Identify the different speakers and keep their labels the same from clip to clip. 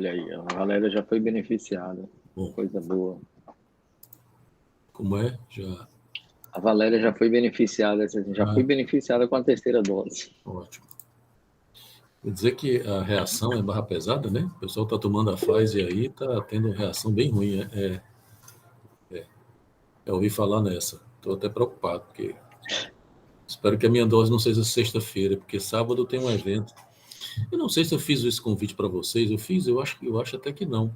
Speaker 1: Olha aí, a Valéria já foi beneficiada.
Speaker 2: Bom,
Speaker 1: Coisa boa.
Speaker 2: como é? Já.
Speaker 1: A Valéria já foi beneficiada, já foi
Speaker 2: Ah,
Speaker 1: beneficiada com a terceira dose.
Speaker 2: ótimo. Quer dizer que a reação é barra pesada, né? O pessoal está tomando a Pfizer aí, está tendo uma reação bem ruim. Eu ouvi falar nessa. Estou até preocupado, porque espero que a minha dose não seja sexta-feira, porque sábado tem um evento. Eu não sei se eu fiz esse convite para vocês. Eu fiz, eu acho até que não.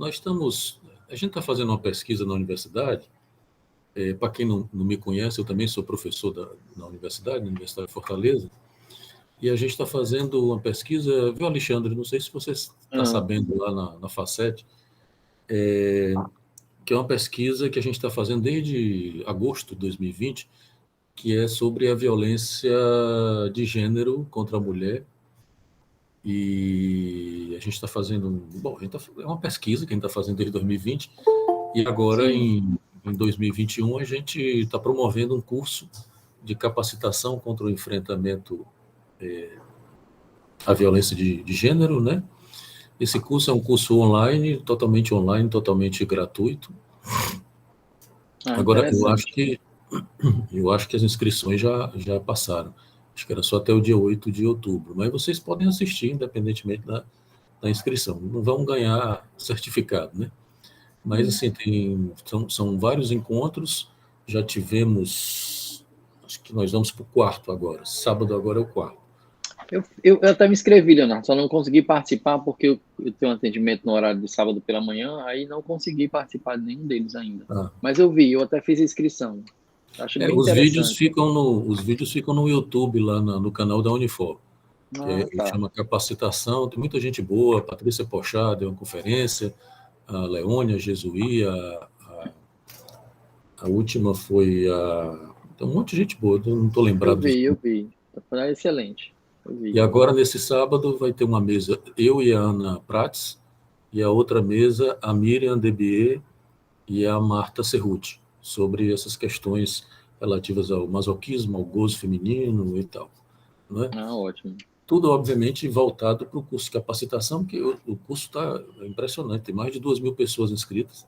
Speaker 2: A gente está fazendo uma pesquisa na universidade. Para quem não me conhece, eu também sou professor na Universidade de Fortaleza. E a gente está fazendo uma pesquisa, viu, Alexandre? Não sei se você está
Speaker 1: Ah,
Speaker 2: sabendo lá na Facet, que é uma pesquisa que a gente está fazendo desde agosto de 2020, que é sobre a violência de gênero contra a mulher. E a gente está fazendo, bom, é uma pesquisa que a gente está fazendo desde 2020, e agora
Speaker 1: sim.
Speaker 2: em 2021 a gente está promovendo um curso de capacitação contra o enfrentamento à violência de gênero, né? Esse curso é um curso online, totalmente gratuito.
Speaker 1: Ah,
Speaker 2: Agora,
Speaker 1: interessante.
Speaker 2: eu acho que as inscrições já passaram. Acho que era só até o dia 8 de outubro. Mas vocês podem assistir, independentemente da inscrição. Não vão ganhar certificado, né? Mas, assim, são vários encontros. Já tivemos, acho que nós vamos para o quarto agora. Sábado agora é o quarto.
Speaker 1: Eu até me inscrevi, Leonardo, só não consegui participar porque eu tenho um atendimento no horário de sábado pela manhã, aí não consegui participar de nenhum deles ainda.
Speaker 2: Ah,
Speaker 1: Mas eu até fiz a inscrição. Acho bem interessante.
Speaker 2: os vídeos ficam no YouTube, lá no canal da Unifor,
Speaker 1: Ah, tá.
Speaker 2: chama Capacitação. Tem muita gente boa. A Patrícia Pochá deu uma conferência, a Leônia Jesuí, a última foi a. Tem um monte de gente boa, eu não estou
Speaker 1: Eu
Speaker 2: lembrado dos
Speaker 1: vi, eu
Speaker 2: nomes.
Speaker 1: vi. Foi excelente. Eu vi.
Speaker 2: E agora, nesse sábado, vai ter uma mesa, eu e a Ana Prats, e a outra mesa, a Miriam Debier e a Marta Cerruti, sobre essas questões relativas ao masoquismo, ao gozo feminino e tal, né?
Speaker 1: Ah, ótimo.
Speaker 2: Tudo, obviamente, voltado para o curso de capacitação, porque o curso está impressionante, tem mais de 2.000 pessoas inscritas.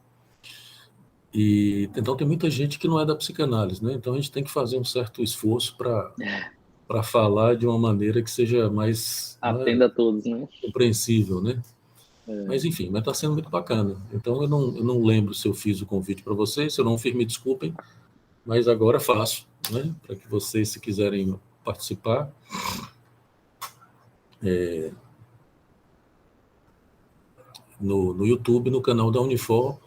Speaker 2: E então tem muita gente que não é da psicanálise, né? Então a gente tem que fazer um certo esforço para falar de uma maneira que seja mais, né,
Speaker 1: Atenda a todos, né?
Speaker 2: compreensível, né?
Speaker 1: É.
Speaker 2: Mas enfim, mas está sendo muito bacana. Então eu não lembro se eu fiz o convite para vocês, se eu não fiz, me desculpem, mas agora faço, né? Para que vocês, se quiserem participar, no YouTube, no canal da Unifor,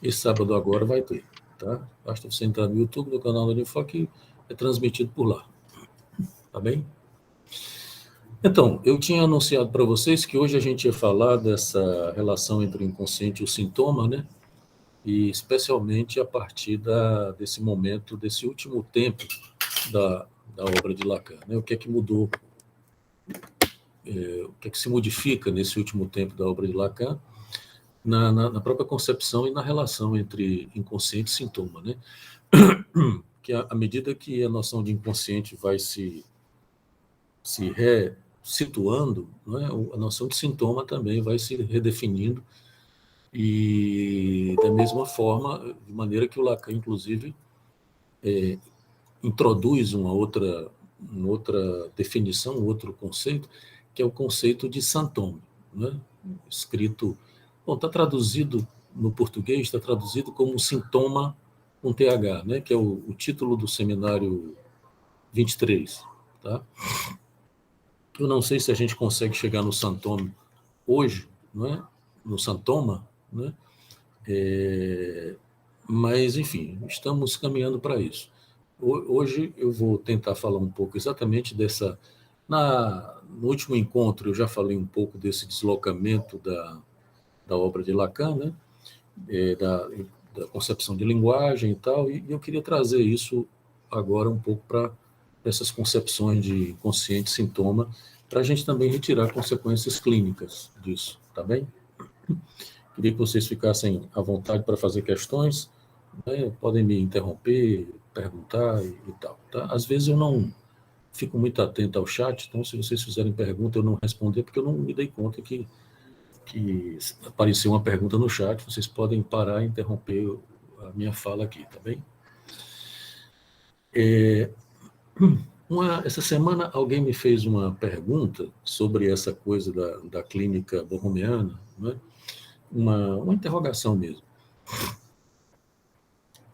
Speaker 2: esse sábado agora vai ter, tá? Basta você entrar no YouTube, no canal da Unifor, que é transmitido por lá, tá bem? Então, eu tinha anunciado para vocês que hoje a gente ia falar dessa relação entre o inconsciente e o sintoma, né? E especialmente a partir desse momento, desse último tempo da obra de Lacan, né? O que é que mudou, o que é que se modifica nesse último tempo da obra de Lacan, na própria concepção e na relação entre inconsciente e sintoma, né? Que à medida que a noção de inconsciente vai se resituando, né, a noção de sintoma também vai se redefinindo, e da mesma forma, de maneira que o Lacan, inclusive, introduz uma outra definição, um outro conceito, que é o conceito de sintoma, né? Escrito, bom, está traduzido no português, está traduzido como sintoma com TH, né? Que é o título do seminário 23, tá? Eu não sei se a gente consegue chegar no sintoma hoje, não é? No sintoma, né? Mas, enfim, estamos caminhando para isso. Hoje eu vou tentar falar um pouco exatamente dessa. No último encontro eu já falei um pouco desse deslocamento da obra de Lacan, né? Da concepção de linguagem e tal, e eu queria trazer isso agora um pouco para essas concepções de inconsciente sintoma, para a gente também retirar consequências clínicas disso, tá bem? Queria que vocês ficassem à vontade para fazer questões, né? Podem me interromper, perguntar e tal, tá? Às vezes eu não fico muito atento ao chat, então se vocês fizerem pergunta eu não responder, porque eu não me dei conta que que apareceu uma pergunta no chat, vocês podem parar e interromper a minha fala aqui, tá bem? Essa semana alguém me fez uma pergunta sobre essa coisa da clínica borromeana, né? Uma interrogação mesmo,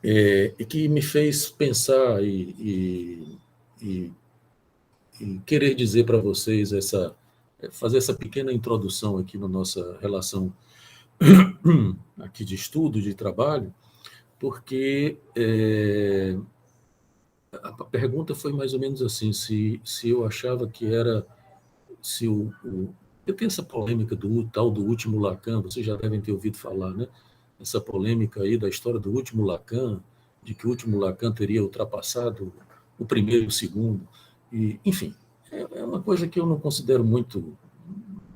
Speaker 2: e que me fez pensar e querer dizer para vocês fazer essa pequena introdução aqui na nossa relação aqui de estudo, de trabalho, porque a pergunta foi mais ou menos assim, se eu achava que era, se eu tenho essa polêmica do tal do último Lacan, vocês já devem ter ouvido falar, né? Essa polêmica aí da história do último Lacan, de que o último Lacan teria ultrapassado o primeiro e o segundo, e, enfim, é uma coisa que eu não considero muito,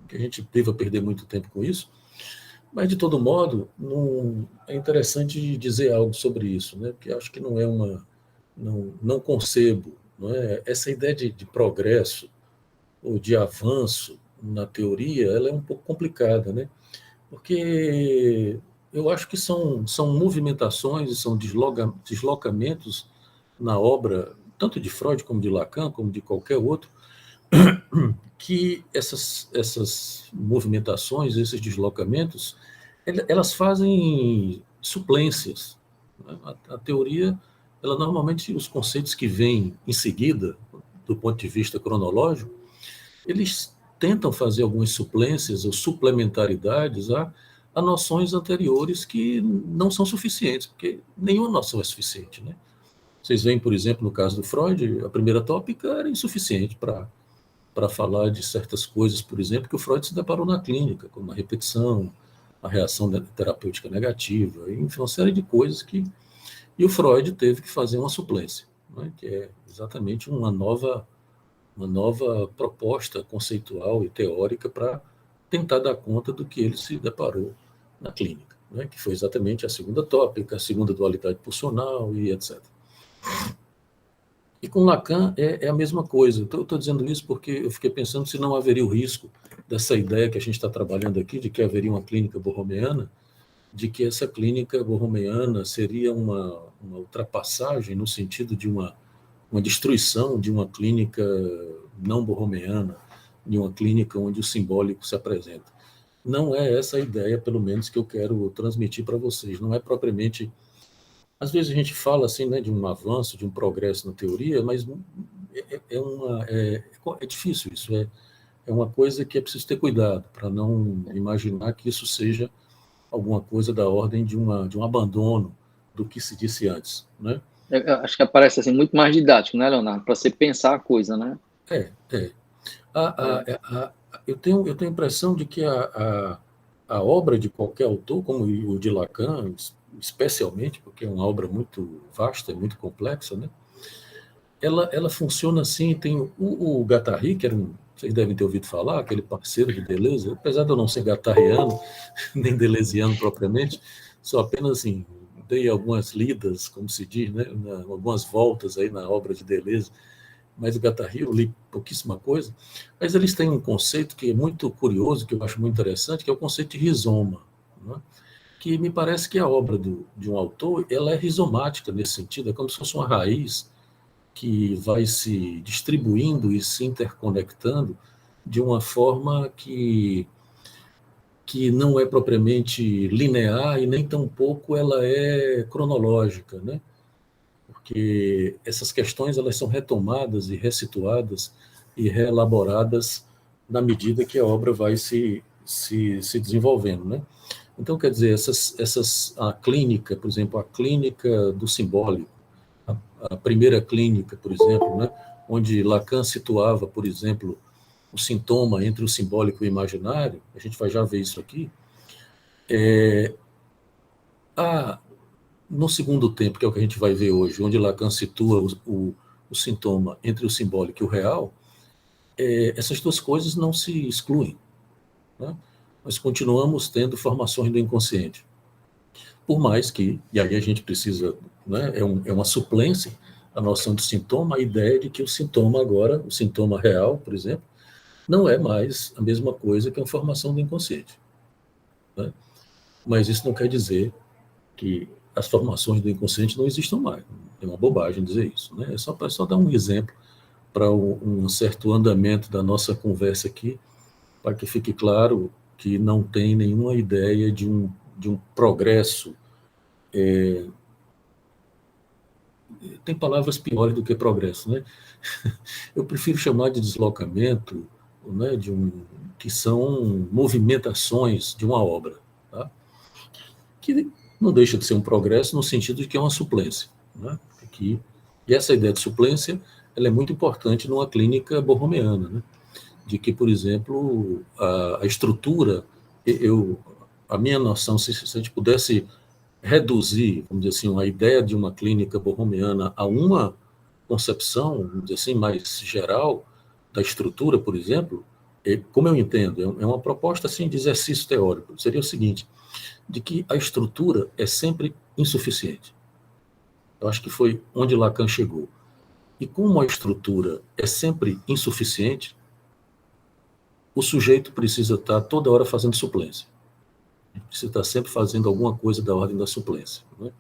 Speaker 2: que a gente deva perder muito tempo com isso, mas, de todo modo, é interessante dizer algo sobre isso, né? Porque acho que não é não concebo, não é? Essa ideia de progresso ou de avanço na teoria, ela é um pouco complicada, né? Porque eu acho que são movimentações e são deslocamentos na obra, tanto de Freud como de Lacan, como de qualquer outro, que essas movimentações, esses deslocamentos, elas fazem suplências, né? A teoria, ela normalmente, os conceitos que vêm em seguida, do ponto de vista cronológico, eles tentam fazer algumas suplências ou suplementaridades a noções anteriores que não são suficientes, porque nenhuma noção é suficiente, né? Vocês veem, por exemplo, no caso do Freud, a primeira tópica era insuficiente para falar de certas coisas, por exemplo, que o Freud se deparou na clínica, como a repetição, a reação terapêutica negativa, enfim, uma série de coisas que... E o Freud teve que fazer uma suplência, né, que é exatamente uma nova proposta conceitual e teórica para tentar dar conta do que ele se deparou na clínica, né, que foi exatamente a segunda tópica, a segunda dualidade pulsional e etc. E com Lacan é a mesma coisa. Estou dizendo isso porque eu fiquei pensando se não haveria o risco dessa ideia que a gente está trabalhando aqui, de que haveria uma clínica borromeana, de que essa clínica borromeana seria uma ultrapassagem no sentido de uma destruição de uma clínica não borromeana, de uma clínica onde o simbólico se apresenta. Não é essa a ideia, pelo menos, que eu quero transmitir para vocês. Não é propriamente... Às vezes a gente fala assim, né, de um avanço, de um progresso na teoria, mas é difícil isso. É uma coisa que é preciso ter cuidado para não imaginar que isso seja alguma coisa da ordem de um abandono do que se disse antes, né?
Speaker 1: Eu acho que aparece assim, muito mais didático, né, Leonardo? Para você pensar a coisa, né?
Speaker 2: Eu tenho a impressão de que a obra de qualquer autor, como o de Lacan, especialmente, porque é uma obra muito vasta e muito complexa, né? Ela funciona assim. Tem o Guattari, que vocês devem ter ouvido falar, aquele parceiro de Deleuze, apesar de eu não ser guattariano, nem deleuziano propriamente, só apenas assim, dei algumas lidas, como se diz, né? Algumas voltas aí na obra de Deleuze, mas o Guattari eu li pouquíssima coisa, mas eles têm um conceito que é muito curioso, que eu acho muito interessante, que é o conceito de rizoma, né? Que me parece que a obra de um autor, ela é rizomática nesse sentido, é como se fosse uma raiz que vai se distribuindo e se interconectando de uma forma que não é propriamente linear e nem tampouco ela é cronológica, né? Porque essas questões, elas são retomadas e ressituadas e reelaboradas na medida que a obra vai se desenvolvendo, né? Então, quer dizer, a clínica, por exemplo, a clínica do simbólico, a primeira clínica, por exemplo, né, onde Lacan situava, por exemplo, o sintoma entre o simbólico e o imaginário, a gente vai já ver isso aqui, no segundo tempo, que é o que a gente vai ver hoje, onde Lacan situa o sintoma entre o simbólico e o real, essas duas coisas não se excluem, né? Nós continuamos tendo formações do inconsciente. Por mais que, e aí a gente precisa, né, é uma suplência, a noção de sintoma, a ideia de que o sintoma agora, o sintoma real, por exemplo, não é mais a mesma coisa que a formação do inconsciente. né? Mas isso não quer dizer que as formações do inconsciente não existam mais. É uma bobagem dizer isso, né? É só dar um exemplo para um certo andamento da nossa conversa aqui, para que fique claro que não tem nenhuma ideia de um progresso. Tem palavras piores do que progresso, né? Eu prefiro chamar de deslocamento, né, que são movimentações de uma obra, tá? Que não deixa de ser um progresso no sentido de que é uma suplência, né? E essa ideia de suplência ela é muito importante numa clínica borromeana, né? De que, por exemplo, a estrutura, a minha noção, se a gente pudesse reduzir, vamos dizer assim, a ideia de uma clínica borromeana a uma concepção, vamos dizer assim, mais geral da estrutura, por exemplo, como eu entendo, é uma proposta assim de exercício teórico, seria o seguinte, de que a estrutura é sempre insuficiente. Eu acho que foi onde Lacan chegou. E como a estrutura é sempre insuficiente, o sujeito precisa estar toda hora fazendo suplência. Precisa estar sempre fazendo alguma coisa da ordem da suplência, né?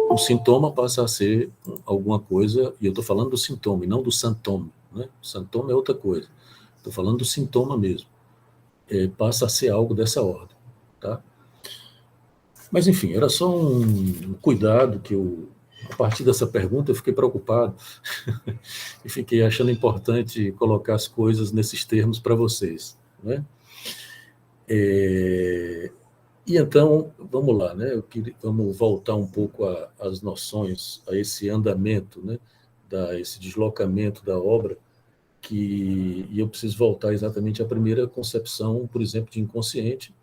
Speaker 2: O sintoma passa a ser alguma coisa, e eu estou falando do sintoma e não do sintoma, né? O sintoma é outra coisa. Estou falando do sintoma mesmo. Passa a ser algo dessa ordem, tá? Mas, enfim, era só um cuidado que a partir dessa pergunta, eu fiquei preocupado e fiquei achando importante colocar as coisas nesses termos para vocês, né? E então, vamos lá, né? Vamos voltar um pouco às noções, a esse andamento, né? Esse deslocamento da obra, e eu preciso voltar exatamente à primeira concepção, por exemplo, de inconsciente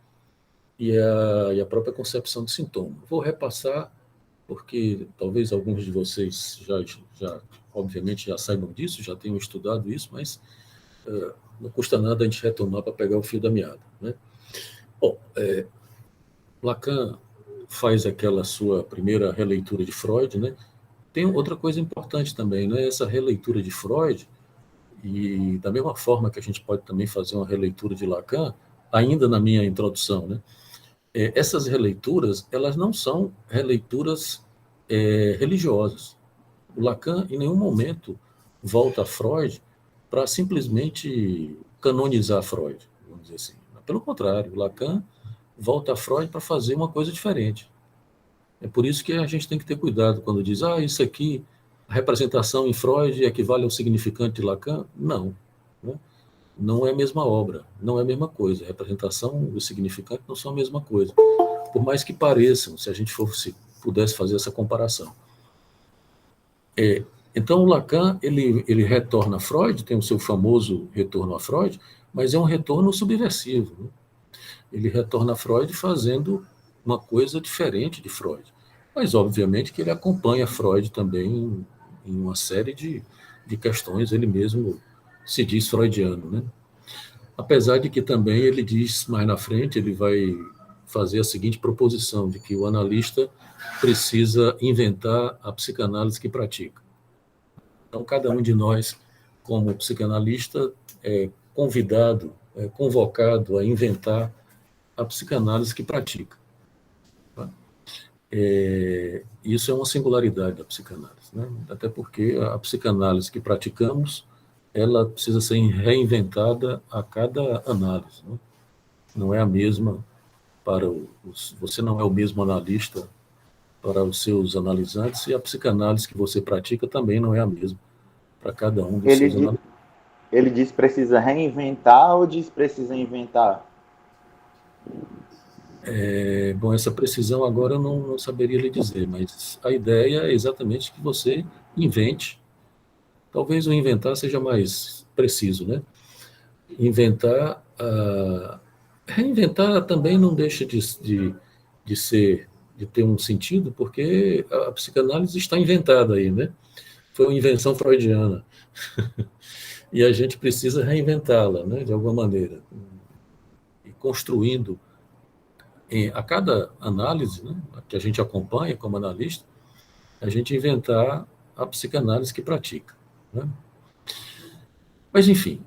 Speaker 2: e a própria concepção de sintoma. Vou repassar, porque talvez alguns de vocês obviamente, já saibam disso, já tenham estudado isso, mas não custa nada a gente retomar para pegar o fio da meada, né? Bom, Lacan faz aquela sua primeira releitura de Freud, né? Tem outra coisa importante também, né? Essa releitura de Freud, e da mesma forma que a gente pode também fazer uma releitura de Lacan, ainda na minha introdução, né? Essas releituras, elas não são releituras religiosas. O Lacan, em nenhum momento, volta a Freud para simplesmente canonizar Freud, vamos dizer assim. Pelo contrário, o Lacan volta a Freud para fazer uma coisa diferente. É por isso que a gente tem que ter cuidado quando diz, isso aqui, a representação em Freud equivale ao significante de Lacan. Não, né? Não é a mesma obra, não é a mesma coisa. A representação e o significante não são a mesma coisa. Por mais que pareçam, se a gente pudesse fazer essa comparação. Então, o Lacan, ele retorna a Freud, tem o seu famoso retorno a Freud, mas é um retorno subversivo, né? Ele retorna a Freud fazendo uma coisa diferente de Freud. Mas, obviamente, que ele acompanha Freud também em uma série de questões, ele mesmo se diz freudiano, né? Apesar de que também ele diz, mais na frente, ele vai fazer a seguinte proposição, de que o analista precisa inventar a psicanálise que pratica. Então, cada um de nós, como psicanalista, é convidado, é convocado a inventar a psicanálise que pratica. Tá? Isso é uma singularidade da psicanálise, né? Até porque a psicanálise que praticamos, ela precisa ser reinventada a cada análise, né? Não é a mesma você não é o mesmo analista para os seus analisantes, e a psicanálise que você pratica também não é a mesma para cada um dos seus analisantes.
Speaker 3: Ele diz precisa reinventar ou diz precisa inventar?
Speaker 2: Bom, essa precisão agora eu não saberia lhe dizer, mas a ideia é exatamente que você invente. Talvez o inventar seja mais preciso, né? Inventar, reinventar também não deixa de ter um sentido, porque a psicanálise está inventada aí, né? Foi uma invenção freudiana. E a gente precisa reinventá-la, né, de alguma maneira. E construindo, a cada análise, né, que a gente acompanha como analista, a gente inventar a psicanálise que pratica, né? Mas, enfim,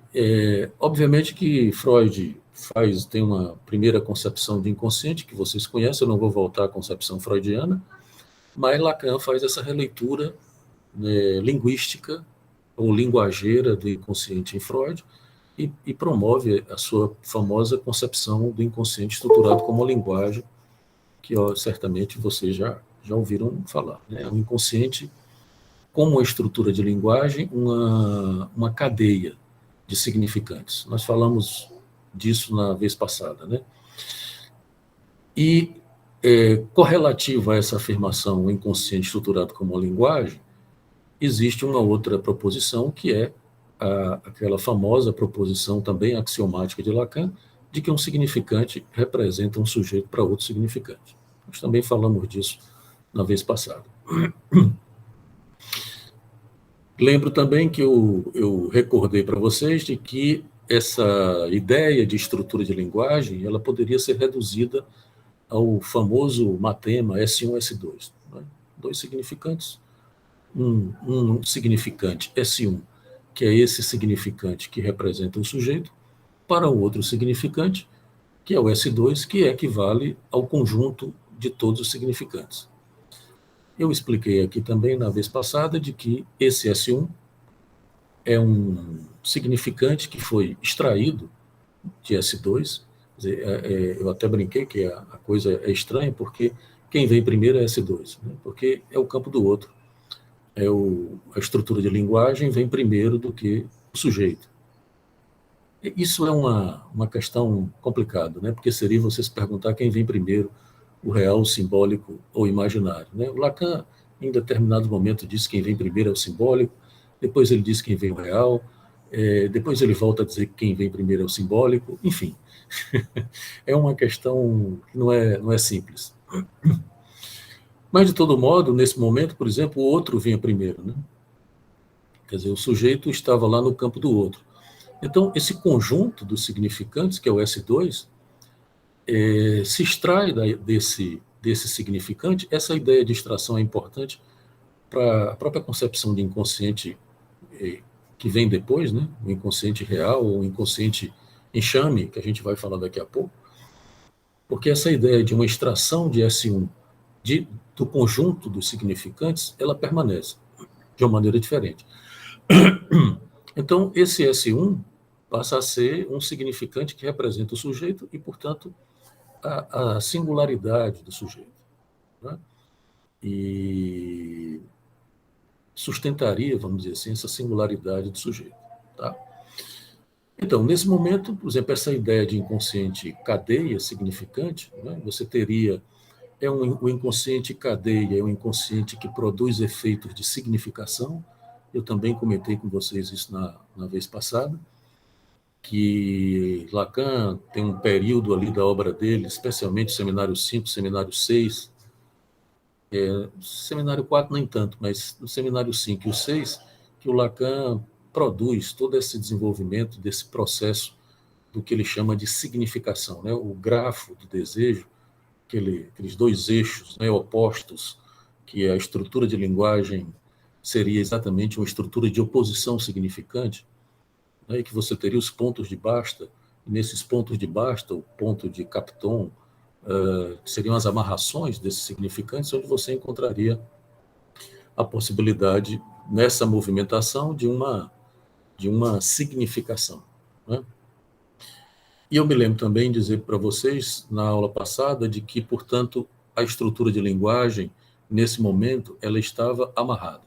Speaker 2: obviamente que Freud tem uma primeira concepção de inconsciente, que vocês conhecem, eu não vou voltar à concepção freudiana, mas Lacan faz essa releitura, né, linguística ou linguageira do inconsciente em Freud e promove a sua famosa concepção do inconsciente estruturado como linguagem, que certamente vocês já ouviram falar. Né? O inconsciente, como uma estrutura de linguagem, uma cadeia de significantes. Nós falamos disso na vez passada. Né? E, correlativa a essa afirmação, o inconsciente estruturado como uma linguagem, existe uma outra proposição, que é aquela famosa proposição também axiomática de Lacan, de que um significante representa um sujeito para outro significante. Nós também falamos disso na vez passada. Lembro também que eu recordei para vocês de que essa ideia de estrutura de linguagem ela poderia ser reduzida ao famoso matema S1, S2. Né? Dois significantes. Um significante S1, que é esse significante que representa um sujeito, para um outro significante, que é o S2, que equivale ao conjunto de todos os significantes. Eu expliquei aqui também na vez passada de que esse S1 é um significante que foi extraído de S2. Eu até brinquei que a coisa é estranha, porque quem vem primeiro é S2, né? Porque é o campo do outro. A estrutura de linguagem vem primeiro do que o sujeito. Isso é uma questão complicada, né? Porque seria você se perguntar quem vem primeiro, o real, o simbólico ou o imaginário. Né? O Lacan, em determinado momento, disse que quem vem primeiro é o simbólico, depois ele diz quem vem o real, depois ele volta a dizer que quem vem primeiro é o simbólico, enfim. É uma questão que não é simples. Mas, de todo modo, nesse momento, por exemplo, o outro vinha primeiro. Né? Quer dizer, o sujeito estava lá no campo do outro. Então, esse conjunto dos significantes, que é o S2, se extrai desse significante. Essa ideia de extração é importante para a própria concepção de inconsciente que vem depois, né? O inconsciente real ou o inconsciente enxame, que a gente vai falar daqui a pouco, porque essa ideia de uma extração de S1 do conjunto dos significantes, ela permanece de uma maneira diferente. Então, esse S1 passa a ser um significante que representa o sujeito e, portanto, a singularidade do sujeito. Né? E sustentaria, vamos dizer assim, essa singularidade do sujeito. Tá? Então, nesse momento, por exemplo, essa ideia de inconsciente cadeia significante, né? Você teria o inconsciente cadeia, é um inconsciente que produz efeitos de significação. Eu também comentei com vocês isso na vez passada, que Lacan tem um período ali da obra dele, especialmente o Seminário 5, Seminário 6, Seminário 4 nem tanto, mas no Seminário 5 e o 6, que o Lacan produz todo esse desenvolvimento desse processo do que ele chama de significação, né? O grafo do desejo, aqueles dois eixos, né, opostos, que a estrutura de linguagem seria exatamente uma estrutura de oposição significante, né, e que você teria os pontos de Basta, e nesses pontos de Basta, o ponto de Capton, seriam as amarrações desses significantes, onde você encontraria a possibilidade, nessa movimentação, de uma significação. Né? E eu me lembro também de dizer para vocês, na aula passada, de que, portanto, a estrutura de linguagem, nesse momento, ela estava amarrada.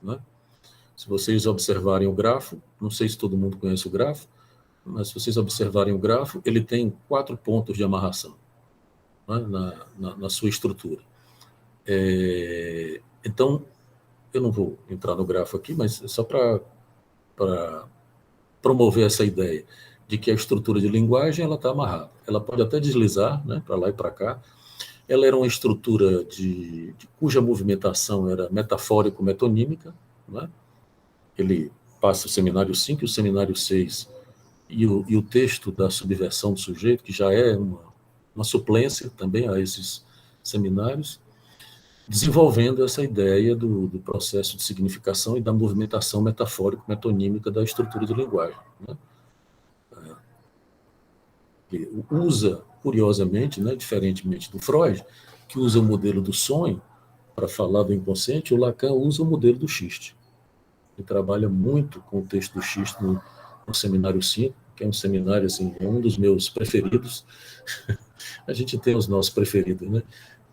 Speaker 2: Né? Se vocês observarem o grafo, não sei se todo mundo conhece o grafo, mas se vocês observarem o grafo, ele tem 4 pontos de amarração, né, na sua estrutura. Então, eu não vou entrar no grafo aqui, mas só para promover essa ideia de que a estrutura de linguagem ela está amarrada. Ela pode até deslizar, né, para lá e para cá. Ela era uma estrutura cuja movimentação era metafórico-metonímica. Né? Ele passa o Seminário 5 e o Seminário 6 e o texto da subversão do sujeito, que já é uma suplência também a esses seminários, desenvolvendo essa ideia do processo de significação e da movimentação metafórico-metonímica da estrutura de linguagem. Né? Ele usa, curiosamente, né, diferentemente do Freud, que usa o modelo do sonho para falar do inconsciente, o Lacan usa o modelo do xiste. Ele trabalha muito com o texto do xiste no Seminário 5, que é um seminário, assim, é um dos meus preferidos. A gente tem os nossos preferidos, né?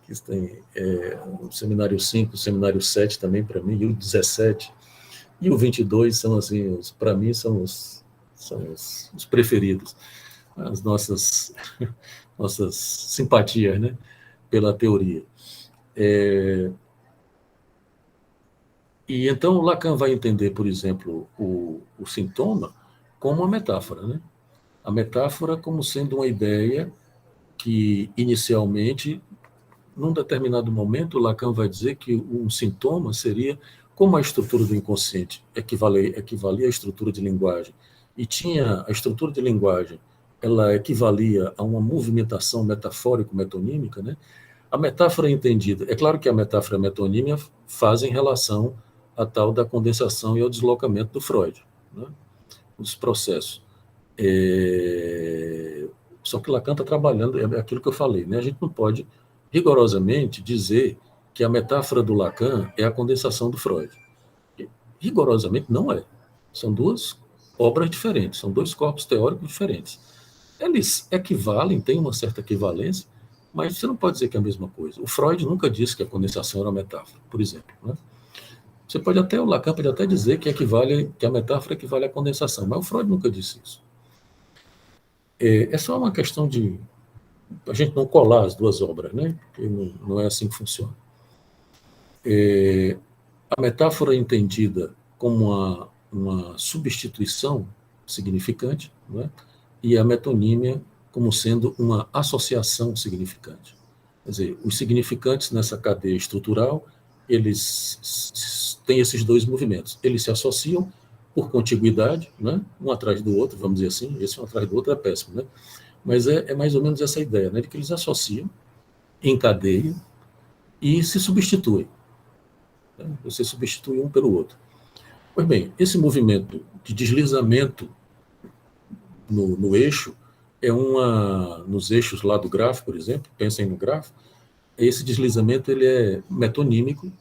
Speaker 2: Que tem o Seminário 5, o Seminário 7 também, para mim, e o 17, e o 22 são, assim, para mim, são os preferidos. As nossas simpatias, né? Pela teoria. E então Lacan vai entender, por exemplo, o sintoma como uma metáfora, né? A metáfora como sendo uma ideia que, inicialmente, num determinado momento, Lacan vai dizer que um sintoma seria como a estrutura do inconsciente equivalia à estrutura de linguagem, e tinha a estrutura de linguagem, ela equivalia a uma movimentação metafórico-metonímica, né? A metáfora entendida, é claro que a metáfora e a metonímia fazem relação à tal da condensação e ao deslocamento do Freud, né? Os processos. Só que Lacan está trabalhando, é aquilo que eu falei, né? A gente não pode rigorosamente dizer que a metáfora do Lacan é a condensação do Freud. Rigorosamente não é. São duas obras diferentes, são dois corpos teóricos diferentes. Eles equivalem, têm uma certa equivalência, mas você não pode dizer que é a mesma coisa. O Freud nunca disse que a condensação era uma metáfora, por exemplo, né? Você pode até, o Lacan pode até dizer que a metáfora equivale à condensação, mas o Freud nunca disse isso. É só uma questão de a gente não colar as duas obras, né? Porque não é assim que funciona. A metáfora é entendida como uma substituição significante, né? E a metonímia como sendo uma associação significante. Quer dizer, os significantes nessa cadeia estrutural, eles têm esses dois movimentos. Eles se associam por contiguidade, né? Um atrás do outro, vamos dizer assim. Esse um atrás do outro é péssimo, né? Mas é mais ou menos essa ideia, né? De que eles associam, encadeiam e se substituem. Né? Você substitui um pelo outro. Pois bem, esse movimento de deslizamento no eixo nos eixos lá do grafo, por exemplo, pensem no grafo, esse deslizamento ele é metonímico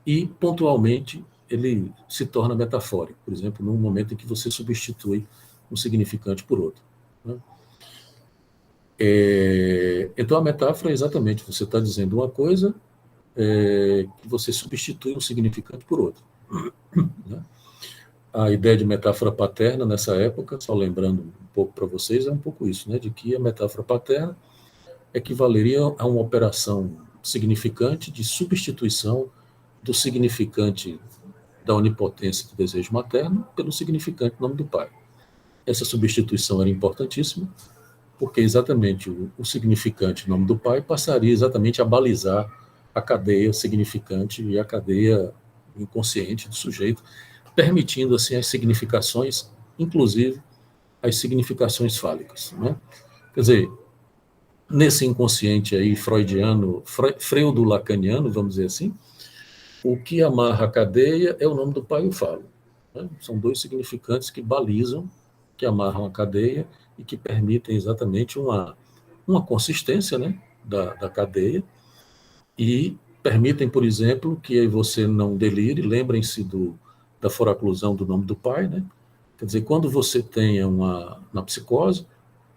Speaker 2: e, pontualmente, ele se torna metafórico, por exemplo, no momento em que você substitui um significante por outro, né? Então, a metáfora é exatamente, você está dizendo uma coisa que você substitui um significante por outro, né? A ideia de metáfora paterna nessa época, só lembrando um pouco para vocês, é um pouco isso, né? De que a metáfora paterna equivaleria a uma operação significante de substituição do significante da onipotência do desejo materno pelo significante nome do pai. Essa substituição era importantíssima, porque exatamente o significante nome do pai passaria exatamente a balizar a cadeia significante e a cadeia inconsciente do sujeito, permitindo assim as significações, inclusive as significações fálicas, né? Quer dizer, nesse inconsciente aí freudiano, freudo-lacaniano, vamos dizer assim, o que amarra a cadeia é o nome do pai e o falo, né? São dois significantes que balizam, que amarram a cadeia e que permitem exatamente uma consistência, né, da cadeia, e permitem, por exemplo, que você não delire. Lembrem-se da foraclusão do nome do pai, né? Quer dizer, quando você tenha na psicose,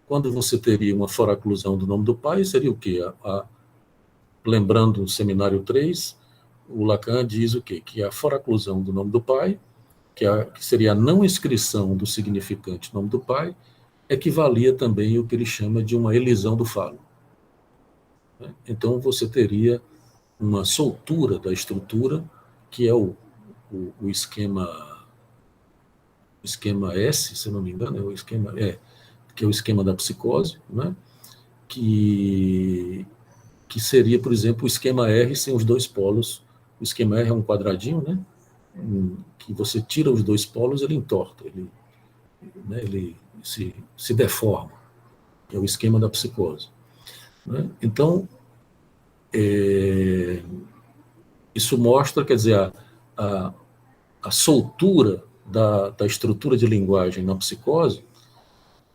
Speaker 2: quando você teria uma foraclusão do nome do pai, seria o quê? Lembrando o Seminário 3, o Lacan diz o quê? Que a foraclusão do nome do pai, que seria a não inscrição do significante nome do pai, equivalia também ao que ele chama de uma elisão do falo, né? Então, você teria uma soltura da estrutura, que é o esquema S, se não me engano, que é o esquema da psicose, né? Que seria, por exemplo, o esquema R sem os dois polos. O esquema R é um quadradinho, né? Que você tira os dois polos, ele entorta, ele se deforma. É o esquema da psicose, né? Então, isso mostra, quer dizer, a soltura da estrutura de linguagem na psicose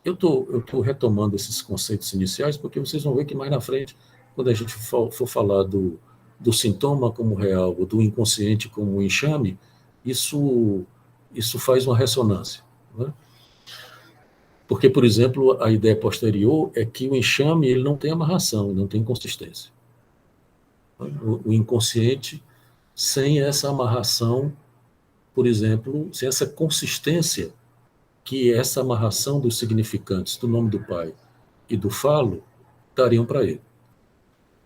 Speaker 2: Eu tô retomando esses conceitos iniciais porque vocês vão ver que mais na frente, quando a gente for falar do sintoma como real, ou do inconsciente como enxame, isso, isso faz uma ressonância, né? Porque, por exemplo, a ideia posterior é que o enxame ele não tem amarração, não tem consistência. O inconsciente, sem essa amarração, por exemplo, sem essa consistência que essa amarração dos significantes do nome do Pai e do falo dariam para ele.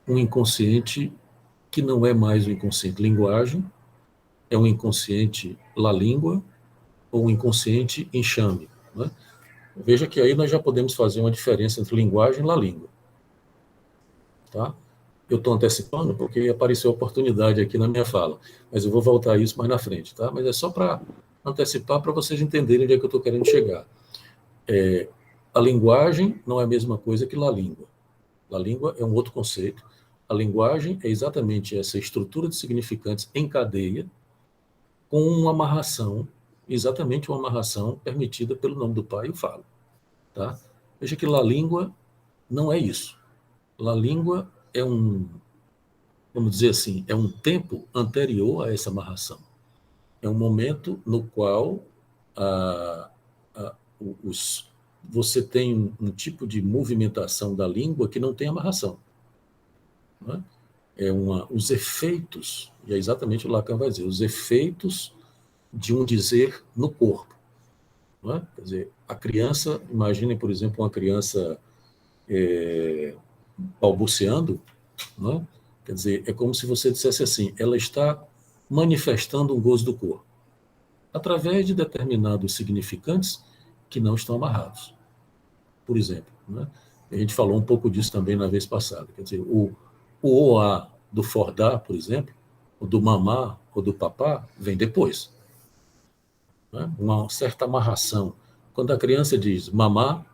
Speaker 2: Um inconsciente que não é mais um inconsciente linguagem, é um inconsciente la língua ou um inconsciente enxame, né? Veja que aí nós já podemos fazer uma diferença entre linguagem e la língua, tá? Eu estou antecipando porque apareceu a oportunidade aqui na minha fala, mas eu vou voltar a isso mais na frente, tá? Mas é só para antecipar para vocês entenderem onde é que eu estou querendo chegar. A linguagem não é a mesma coisa que la língua. La língua é um outro conceito. A linguagem é exatamente essa estrutura de significantes em cadeia, com uma amarração, exatamente uma amarração permitida pelo nome do Pai e o falo, tá? Veja que la língua não é isso. La língua é vamos dizer assim, é um tempo anterior a essa amarração. É um momento no qual a, a, você tem um tipo de movimentação da língua que não tem amarração, né? Os efeitos, e é exatamente o Lacan vai dizer, os efeitos de um dizer no corpo, né? Quer dizer, a criança, imaginem, por exemplo, uma criança balbuciando, né? Quer dizer, é como se você dissesse assim, ela está manifestando um gozo do corpo, através de determinados significantes que não estão amarrados. Por exemplo, né? A gente falou um pouco disso também na vez passada. Quer dizer, o OA do fordar, por exemplo, o do mamar ou do papá, vem depois, né? Uma certa amarração. Quando a criança diz mamar,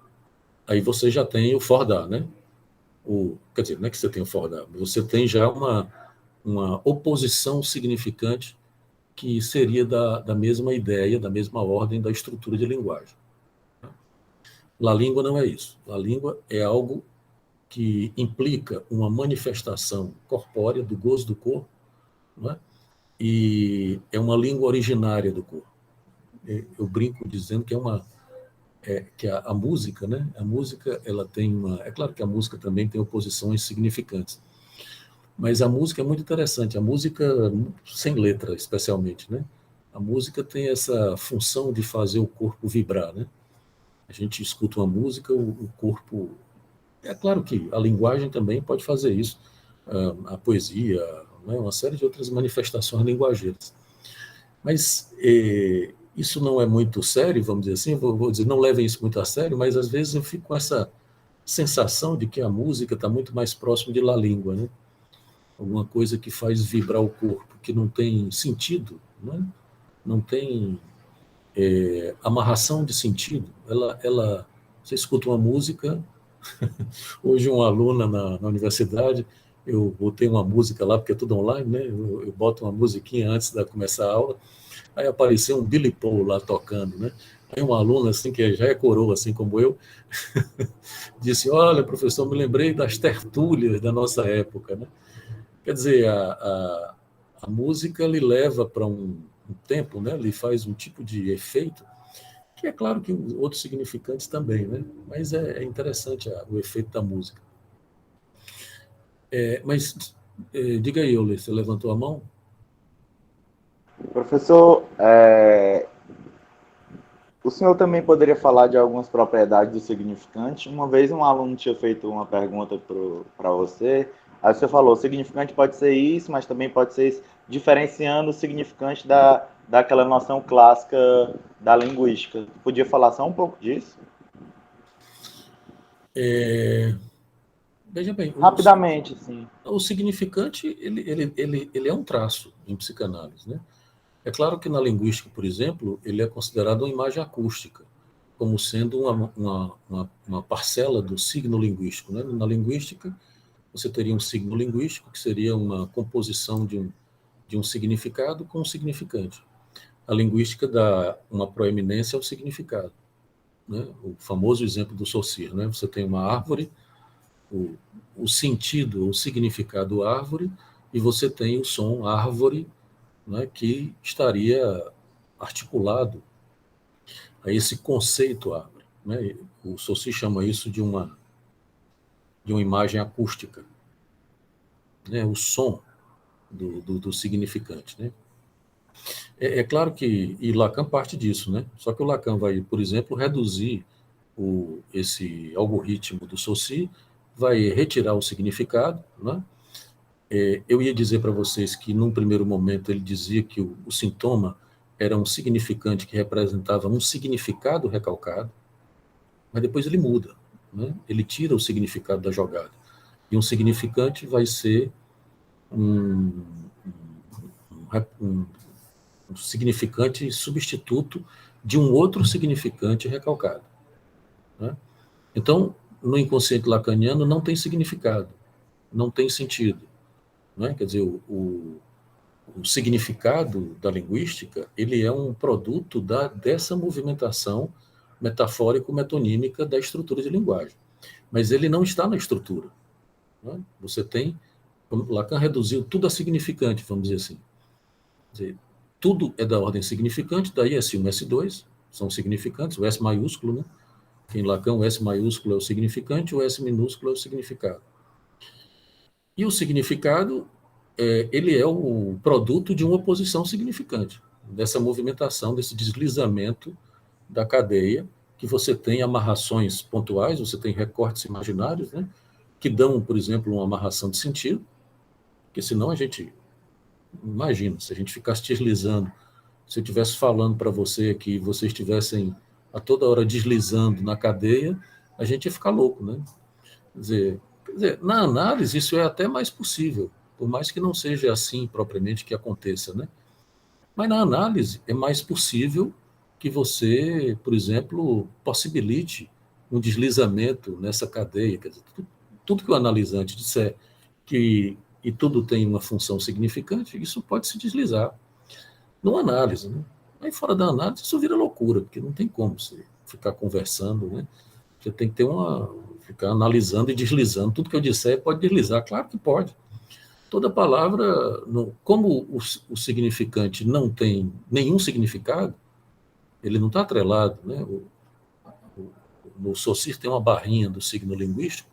Speaker 2: aí você já tem o fordar, né? Quer dizer, não é que você tem o fordar, você tem já uma oposição significante que seria da mesma ideia, da mesma ordem da estrutura de linguagem. La língua não é isso. La língua é algo que implica uma manifestação corpórea do gozo do corpo, não é? E é uma língua originária do corpo. Eu brinco dizendo que que a música, né? A música, ela tem é claro que a música também tem oposições significantes, mas a música é muito interessante. A música sem letra, especialmente, né? A música tem essa função de fazer o corpo vibrar, né? A gente escuta uma música, o corpo. É claro que a linguagem também pode fazer isso, a poesia, né, uma série de outras manifestações linguageiras. Mas isso não é muito sério, vamos dizer assim, vou dizer, não levem isso muito a sério, mas às vezes eu fico com essa sensação de que a música está muito mais próximo de la língua, né? Alguma coisa que faz vibrar o corpo, que não tem sentido, né? Não tem amarração de sentido. Você escuta uma música. Hoje, uma aluna na universidade, eu botei uma música lá, porque é tudo online, né? Eu boto uma musiquinha antes de começar a aula, aí apareceu um Billy Paul lá tocando, né? Aí uma aluna, assim, que já é coroa, assim como eu, disse, olha, professor, me lembrei das tertúlias da nossa época, né? Quer dizer, a música lhe leva para um tempo, né? Lhe faz um tipo de efeito, que é claro que outros significantes também, né? Mas é interessante o efeito da música. Mas diga aí, Euler, você levantou a mão?
Speaker 3: Professor, o senhor também poderia falar de algumas propriedades do significante? Uma vez um aluno tinha feito uma pergunta para você, aí você falou, o significante pode ser isso, mas também pode ser isso, diferenciando o significante daquela noção clássica da linguística. Podia falar só um pouco disso?
Speaker 2: Veja bem,
Speaker 3: rapidamente, sim.
Speaker 2: O significante ele é um traço em psicanálise, né? É claro que na linguística, por exemplo, ele é considerado uma imagem acústica, como sendo uma parcela do signo linguístico, né? Na linguística, você teria um signo linguístico, que seria uma composição de um significado com um significante. A linguística dá uma proeminência ao significado. né? O famoso exemplo do Saussure, né? Você tem uma árvore, o sentido, o significado árvore, e você tem o som árvore, né, que estaria articulado a esse conceito árvore, né? O Saussure chama isso de uma imagem acústica, né? O som do significante, né? É claro que, e Lacan parte disso, né? Só que o Lacan vai, por exemplo, reduzir esse algoritmo do Saussure, vai retirar o significado, né? Eu ia dizer para vocês que, num primeiro momento, ele dizia que o sintoma era um significante que representava um significado recalcado, mas depois ele muda, né? Ele tira o significado da jogada. E um significante vai ser um, um, um significante substituto de um outro significante recalcado, né? Então, no inconsciente lacaniano não tem significado, não tem sentido, né? Quer dizer, o significado da linguística, ele é um produto dessa movimentação metafórico-metonímica da estrutura de linguagem. Mas ele não está na estrutura, né? Você tem, Lacan reduziu tudo a significante, vamos dizer assim. Quer dizer, tudo é da ordem significante, daí S1 e S2 são significantes, o S maiúsculo, né? Em Lacan, o S maiúsculo é o significante, o S minúsculo é o significado. E o significado, ele é o produto de uma oposição significante, dessa movimentação, desse deslizamento da cadeia, que você tem amarrações pontuais, você tem recortes imaginários, né, que dão, por exemplo, uma amarração de sentido, porque senão a gente, imagina, se a gente ficasse deslizando, se eu estivesse falando para você que vocês estivessem a toda hora deslizando na cadeia, a gente ia ficar louco, né? Quer dizer, na análise isso é até mais possível, por mais que não seja assim propriamente que aconteça, né? Mas na análise é mais possível que você, por exemplo, possibilite um deslizamento nessa cadeia. Quer dizer, tudo que o analisante disser e tudo tem uma função significante, isso pode se deslizar numa análise, né? Aí fora da análise isso vira loucura, porque não tem como você ficar conversando, né? Você tem que ficar analisando e deslizando. Tudo que eu disser pode deslizar, claro que pode. Toda palavra, como o significante não tem nenhum significado, ele não está atrelado, né? No Saussure tem uma barrinha do signo linguístico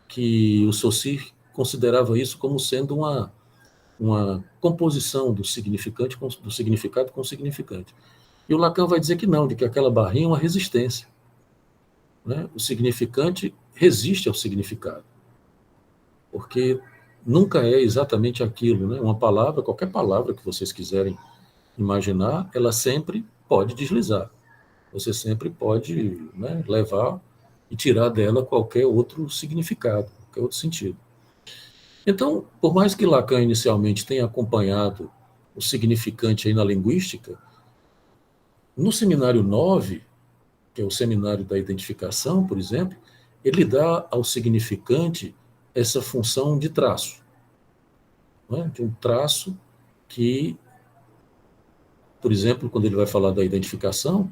Speaker 2: que o Saussure considerava isso como sendo uma composição do significado com o significante. E o Lacan vai dizer que não, de que aquela barrinha é uma resistência, né? O significante resiste ao significado, porque nunca é exatamente aquilo, né? Uma palavra, qualquer palavra que vocês quiserem imaginar, ela sempre pode deslizar. Você sempre pode, né, levar e tirar dela qualquer outro significado, qualquer outro sentido. Então, por mais que Lacan inicialmente tenha acompanhado o significante aí na linguística, no seminário 9, que é o seminário da identificação, por exemplo, ele dá ao significante essa função de traço, né? De um traço que, por exemplo, quando ele vai falar da identificação,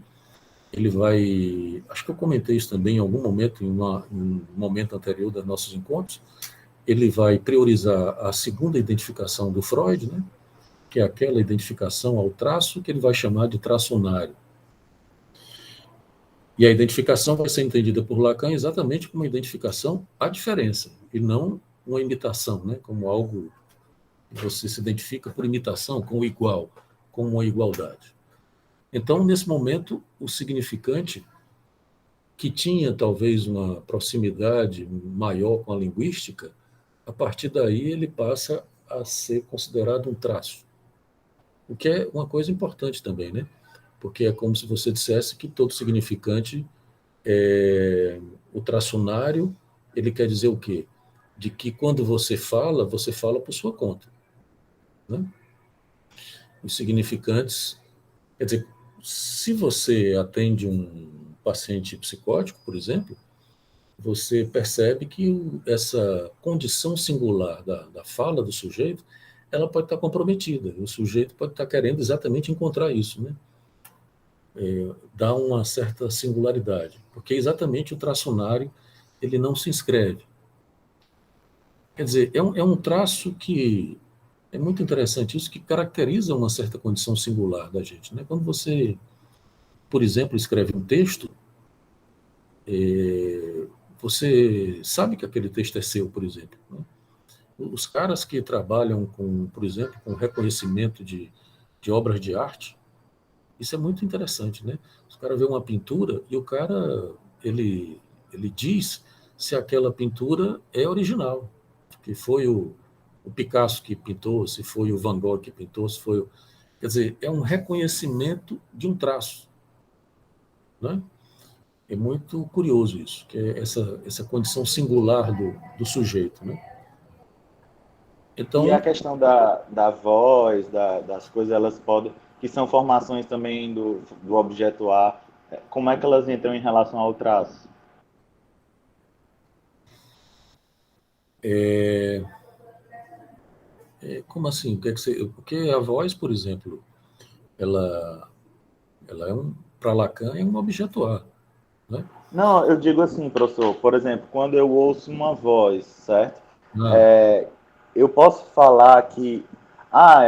Speaker 2: ele vai, acho que eu comentei isso também em algum momento, em um momento anterior dos nossos encontros, ele vai priorizar a segunda identificação do Freud, né? Que é aquela identificação ao traço que ele vai chamar de traço unário. E a identificação vai ser entendida por Lacan exatamente como uma identificação à diferença, e não uma imitação, né? Como algo que você se identifica por imitação, com o igual, com uma igualdade. Então, nesse momento, o significante, que tinha talvez uma proximidade maior com a linguística, a partir daí ele passa a ser considerado um traço, o que é uma coisa importante também, né? Porque é como se você dissesse que todo significante, o traçunário, ele quer dizer o quê? De que quando você fala por sua conta, né? Os significantes, quer dizer, se você atende um paciente psicótico, por exemplo, você percebe que essa condição singular da fala do sujeito, ela pode estar comprometida. O sujeito pode estar querendo exatamente encontrar isso, né? dá uma certa singularidade, porque exatamente o traço unário ele não se inscreve. Quer dizer, é um traço que é muito interessante, isso que caracteriza uma certa condição singular da gente, né? Quando você, por exemplo, escreve um texto, você sabe que aquele texto é seu, por exemplo, né? Os caras que trabalham com, por exemplo, com reconhecimento de obras de arte, isso é muito interessante, né? Os caras vêem uma pintura e o cara, ele diz se aquela pintura é original, que foi o Picasso que pintou, se foi o Van Gogh que pintou, se foi o... Quer dizer, é um reconhecimento de um traço, né? É muito curioso isso, que é essa condição singular do sujeito, né?
Speaker 3: E a
Speaker 2: Então,
Speaker 3: questão da voz, das coisas, elas podem, que são formações também do objeto A, como é que elas entram em relação ao traço?
Speaker 2: como assim? O que é que você... Porque a voz, por exemplo, ela, ela é para Lacan, é um objeto A, né?
Speaker 3: Não, eu digo assim, professor, por exemplo, quando eu ouço uma voz, certo?
Speaker 2: Ah,
Speaker 3: Eu posso falar que,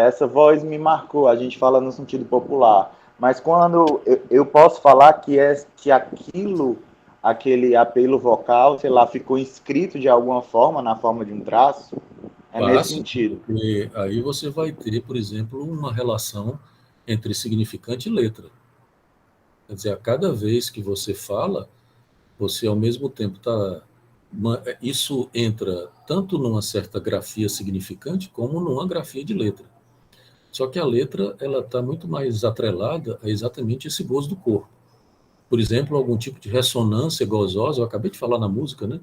Speaker 3: essa voz me marcou, a gente fala no sentido popular, mas quando eu posso falar que aquele apelo vocal, sei lá, ficou inscrito de alguma forma, na forma de um traço, é nesse
Speaker 2: fácil,
Speaker 3: sentido.
Speaker 2: porque aí você vai ter, por exemplo, uma relação entre significante e letra. Quer dizer, a cada vez que você fala, você ao mesmo tempo está... Isso entra tanto numa certa grafia significante como numa grafia de letra. Só que a letra ela está muito mais atrelada a exatamente esse gozo do corpo. Por exemplo, algum tipo de ressonância gozosa, eu acabei de falar na música, né?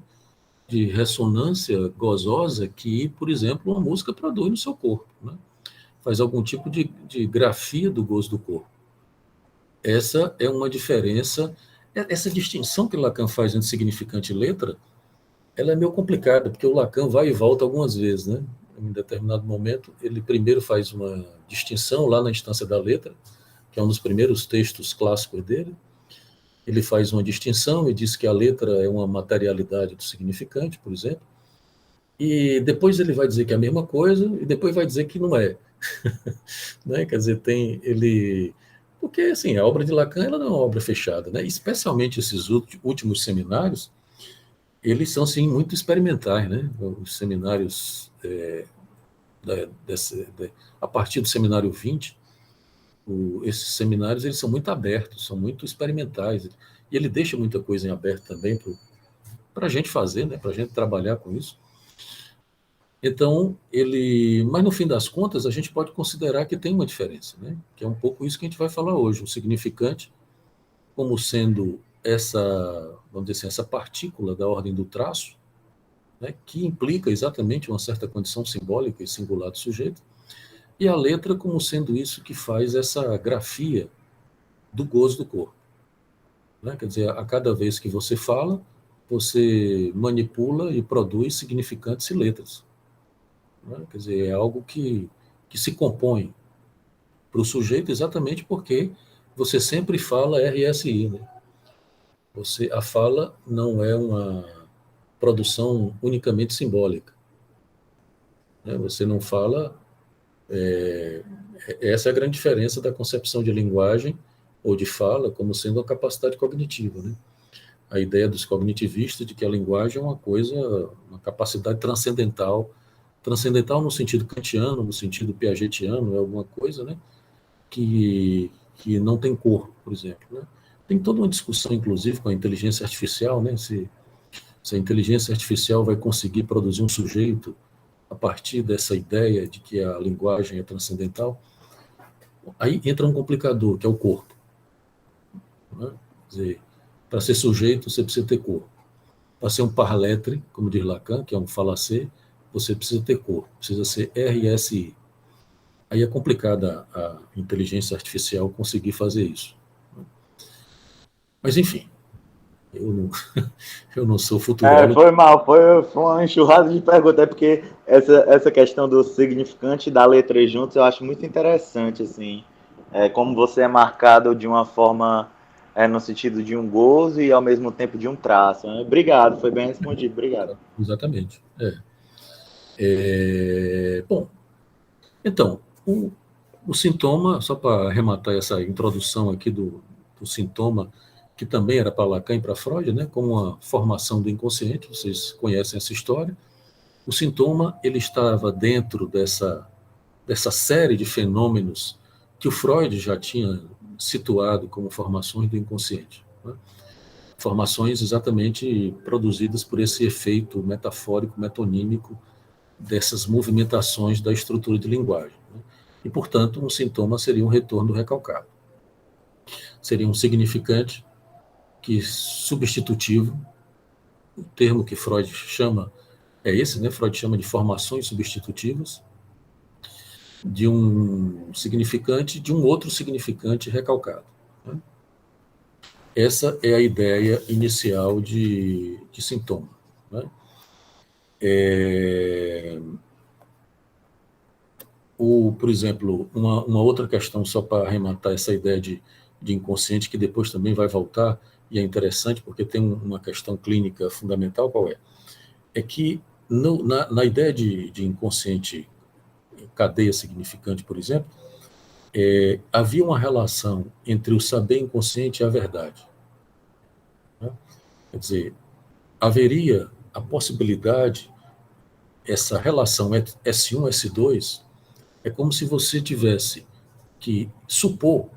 Speaker 2: De ressonância gozosa que, por exemplo, uma música produz no seu corpo, né? Faz algum tipo de grafia do gozo do corpo. Essa é uma diferença, essa distinção que Lacan faz entre significante e letra, ela é meio complicada, porque o Lacan vai e volta algumas vezes, né? Em determinado momento, ele primeiro faz uma distinção lá na instância da letra, que é um dos primeiros textos clássicos dele. Ele faz uma distinção e diz que a letra é uma materialidade do significante, por exemplo. E depois ele vai dizer que é a mesma coisa e depois vai dizer que não é. Né? Quer dizer, tem ele... Porque, assim, a obra de Lacan ela não é uma obra fechada, né? Especialmente esses últimos seminários, eles são, sim, muito experimentais, né? Os seminários, a partir do seminário 20, esses seminários eles são muito abertos, são muito experimentais. E ele deixa muita coisa em aberto também para a gente fazer, né? Para a gente trabalhar com isso. Então, mas no fim das contas, a gente pode considerar que tem uma diferença, né? Que é um pouco isso que a gente vai falar hoje, o significante como sendo essa, vamos dizer assim, essa partícula da ordem do traço, né? Que implica exatamente uma certa condição simbólica e singular do sujeito, e a letra como sendo isso que faz essa grafia do gozo do corpo, né? Quer dizer, a cada vez que você fala, você manipula e produz significantes e letras. Né? Quer dizer, é algo que se compõe para o sujeito exatamente porque você sempre fala RSI. Né? A fala não é uma produção unicamente simbólica. Né? Você não fala... essa é a grande diferença da concepção de linguagem ou de fala como sendo uma capacidade cognitiva. Né? A ideia dos cognitivistas de que a linguagem é uma coisa, uma capacidade transcendental no sentido kantiano, no sentido piagetiano, é alguma coisa, né, que não tem corpo, por exemplo. Né? Tem toda uma discussão, inclusive, com a inteligência artificial, né, se a inteligência artificial vai conseguir produzir um sujeito a partir dessa ideia de que a linguagem é transcendental. Aí entra um complicador, que é o corpo. Né? Quer dizer, para ser sujeito, você precisa ter corpo. Para ser um parletre, como diz Lacan, que é um falacê, você precisa ter corpo, precisa ser RSI. Aí é complicada a inteligência artificial conseguir fazer isso. Mas, enfim, eu não, eu não sou futurólogo.
Speaker 3: Foi mal, foi uma enxurrada de perguntas, é porque essa questão do significante e da letra juntos eu acho muito interessante, assim. como você é marcado de uma forma, no sentido de um gozo e ao mesmo tempo de um traço. Né? Obrigado, foi bem respondido, obrigado.
Speaker 2: Exatamente. Bom, então, o sintoma, só para arrematar essa introdução aqui do sintoma, que também era para Lacan e para Freud, né, como uma formação do inconsciente, vocês conhecem essa história. O sintoma, ele estava dentro dessa série de fenômenos que o Freud já tinha situado como formações do inconsciente. Né? Formações exatamente produzidas por esse efeito metafórico, metonímico, dessas movimentações da estrutura de linguagem. Né? E, portanto, um sintoma seria um retorno do recalcado. Seria um significante que substitutivo, o termo que Freud chama é esse, né? Freud chama de formações substitutivas, de um significante de um outro significante recalcado. Né? Essa é a ideia inicial de sintoma. Né? Por exemplo, uma outra questão, só para arrematar essa ideia de inconsciente, que depois também vai voltar, e é interessante porque tem uma questão clínica fundamental, qual é? É que na ideia de inconsciente, cadeia significante, por exemplo, havia uma relação entre o saber inconsciente e a verdade. Né? Quer dizer, haveria a possibilidade, essa relação S1, S2, é como se você tivesse que supor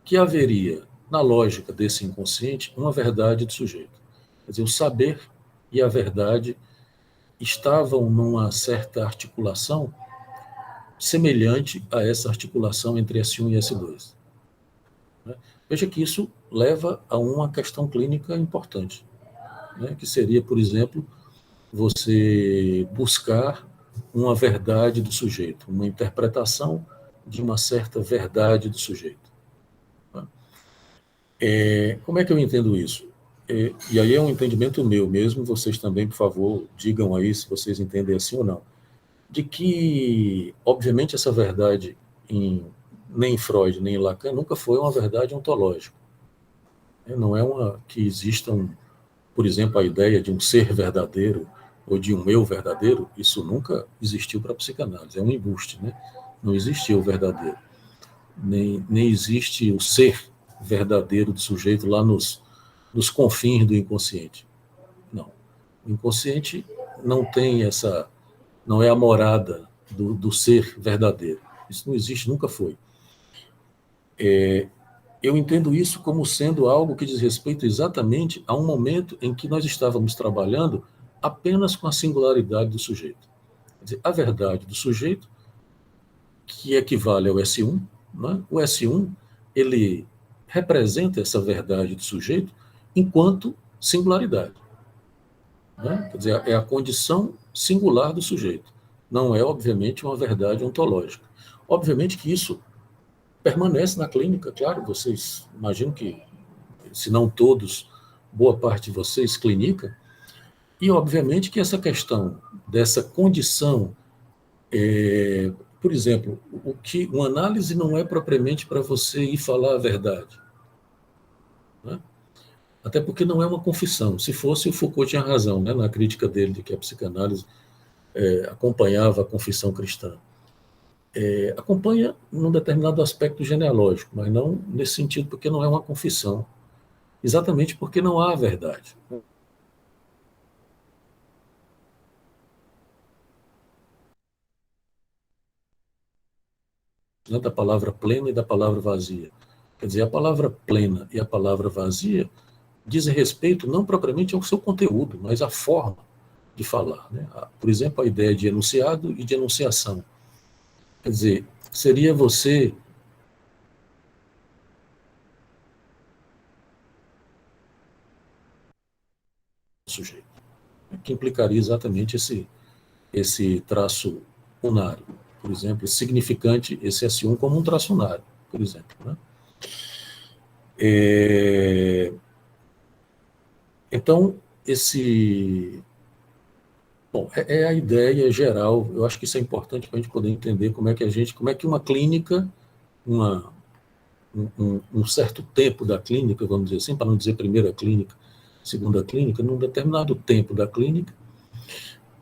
Speaker 2: que haveria, na lógica desse inconsciente, uma verdade do sujeito. Quer dizer, o saber e a verdade estavam numa certa articulação semelhante a essa articulação entre S1 e S2. Né? Veja que isso leva a uma questão clínica importante, né? Que seria, por exemplo, você buscar uma verdade do sujeito, uma interpretação de uma certa verdade do sujeito. Como é que eu entendo isso? E aí é um entendimento meu mesmo, vocês também, por favor, digam aí se vocês entendem assim ou não, de que, obviamente, essa verdade, nem em Freud, nem em Lacan, nunca foi uma verdade ontológica. Não é que existam, por exemplo, a ideia de um ser verdadeiro ou de um eu verdadeiro, isso nunca existiu para a psicanálise, é um embuste, né? Não existiu o verdadeiro. Nem existe o ser verdadeiro do sujeito lá nos confins do inconsciente. Não. O inconsciente não tem não é a morada do ser verdadeiro. Isso não existe, nunca foi. Eu entendo isso como sendo algo que diz respeito exatamente a um momento em que nós estávamos trabalhando apenas com a singularidade do sujeito. Quer dizer, a verdade do sujeito, que equivale ao S1, né? O S1, ele representa essa verdade do sujeito enquanto singularidade. Né? Quer dizer, é a condição singular do sujeito. Não é, obviamente, uma verdade ontológica. Obviamente que isso permanece na clínica, claro, vocês imaginam que, se não todos, boa parte de vocês clinica, e obviamente que essa questão dessa condição, por exemplo, uma análise não é propriamente para você ir falar a verdade, né? Até porque não é uma confissão. Se fosse, o Foucault tinha razão, né, na crítica dele de que a psicanálise acompanhava a confissão cristã. Acompanha num determinado aspecto genealógico, mas não nesse sentido, porque não é uma confissão. Exatamente porque não há verdade. Né, da palavra plena e da palavra vazia. Quer dizer, a palavra plena e a palavra vazia dizem respeito não propriamente ao seu conteúdo, mas à forma de falar. Né? Por exemplo, a ideia de enunciado e de enunciação. Quer dizer, seria você sujeito, que implicaria exatamente esse traço unário, por exemplo, significante, esse S1 como um traço unário, por exemplo. Né? Então, bom, é a ideia geral, eu acho que isso é importante para a gente poder entender como é que uma clínica, um certo tempo da clínica, vamos dizer assim, para não dizer primeira clínica, segunda clínica, num determinado tempo da clínica,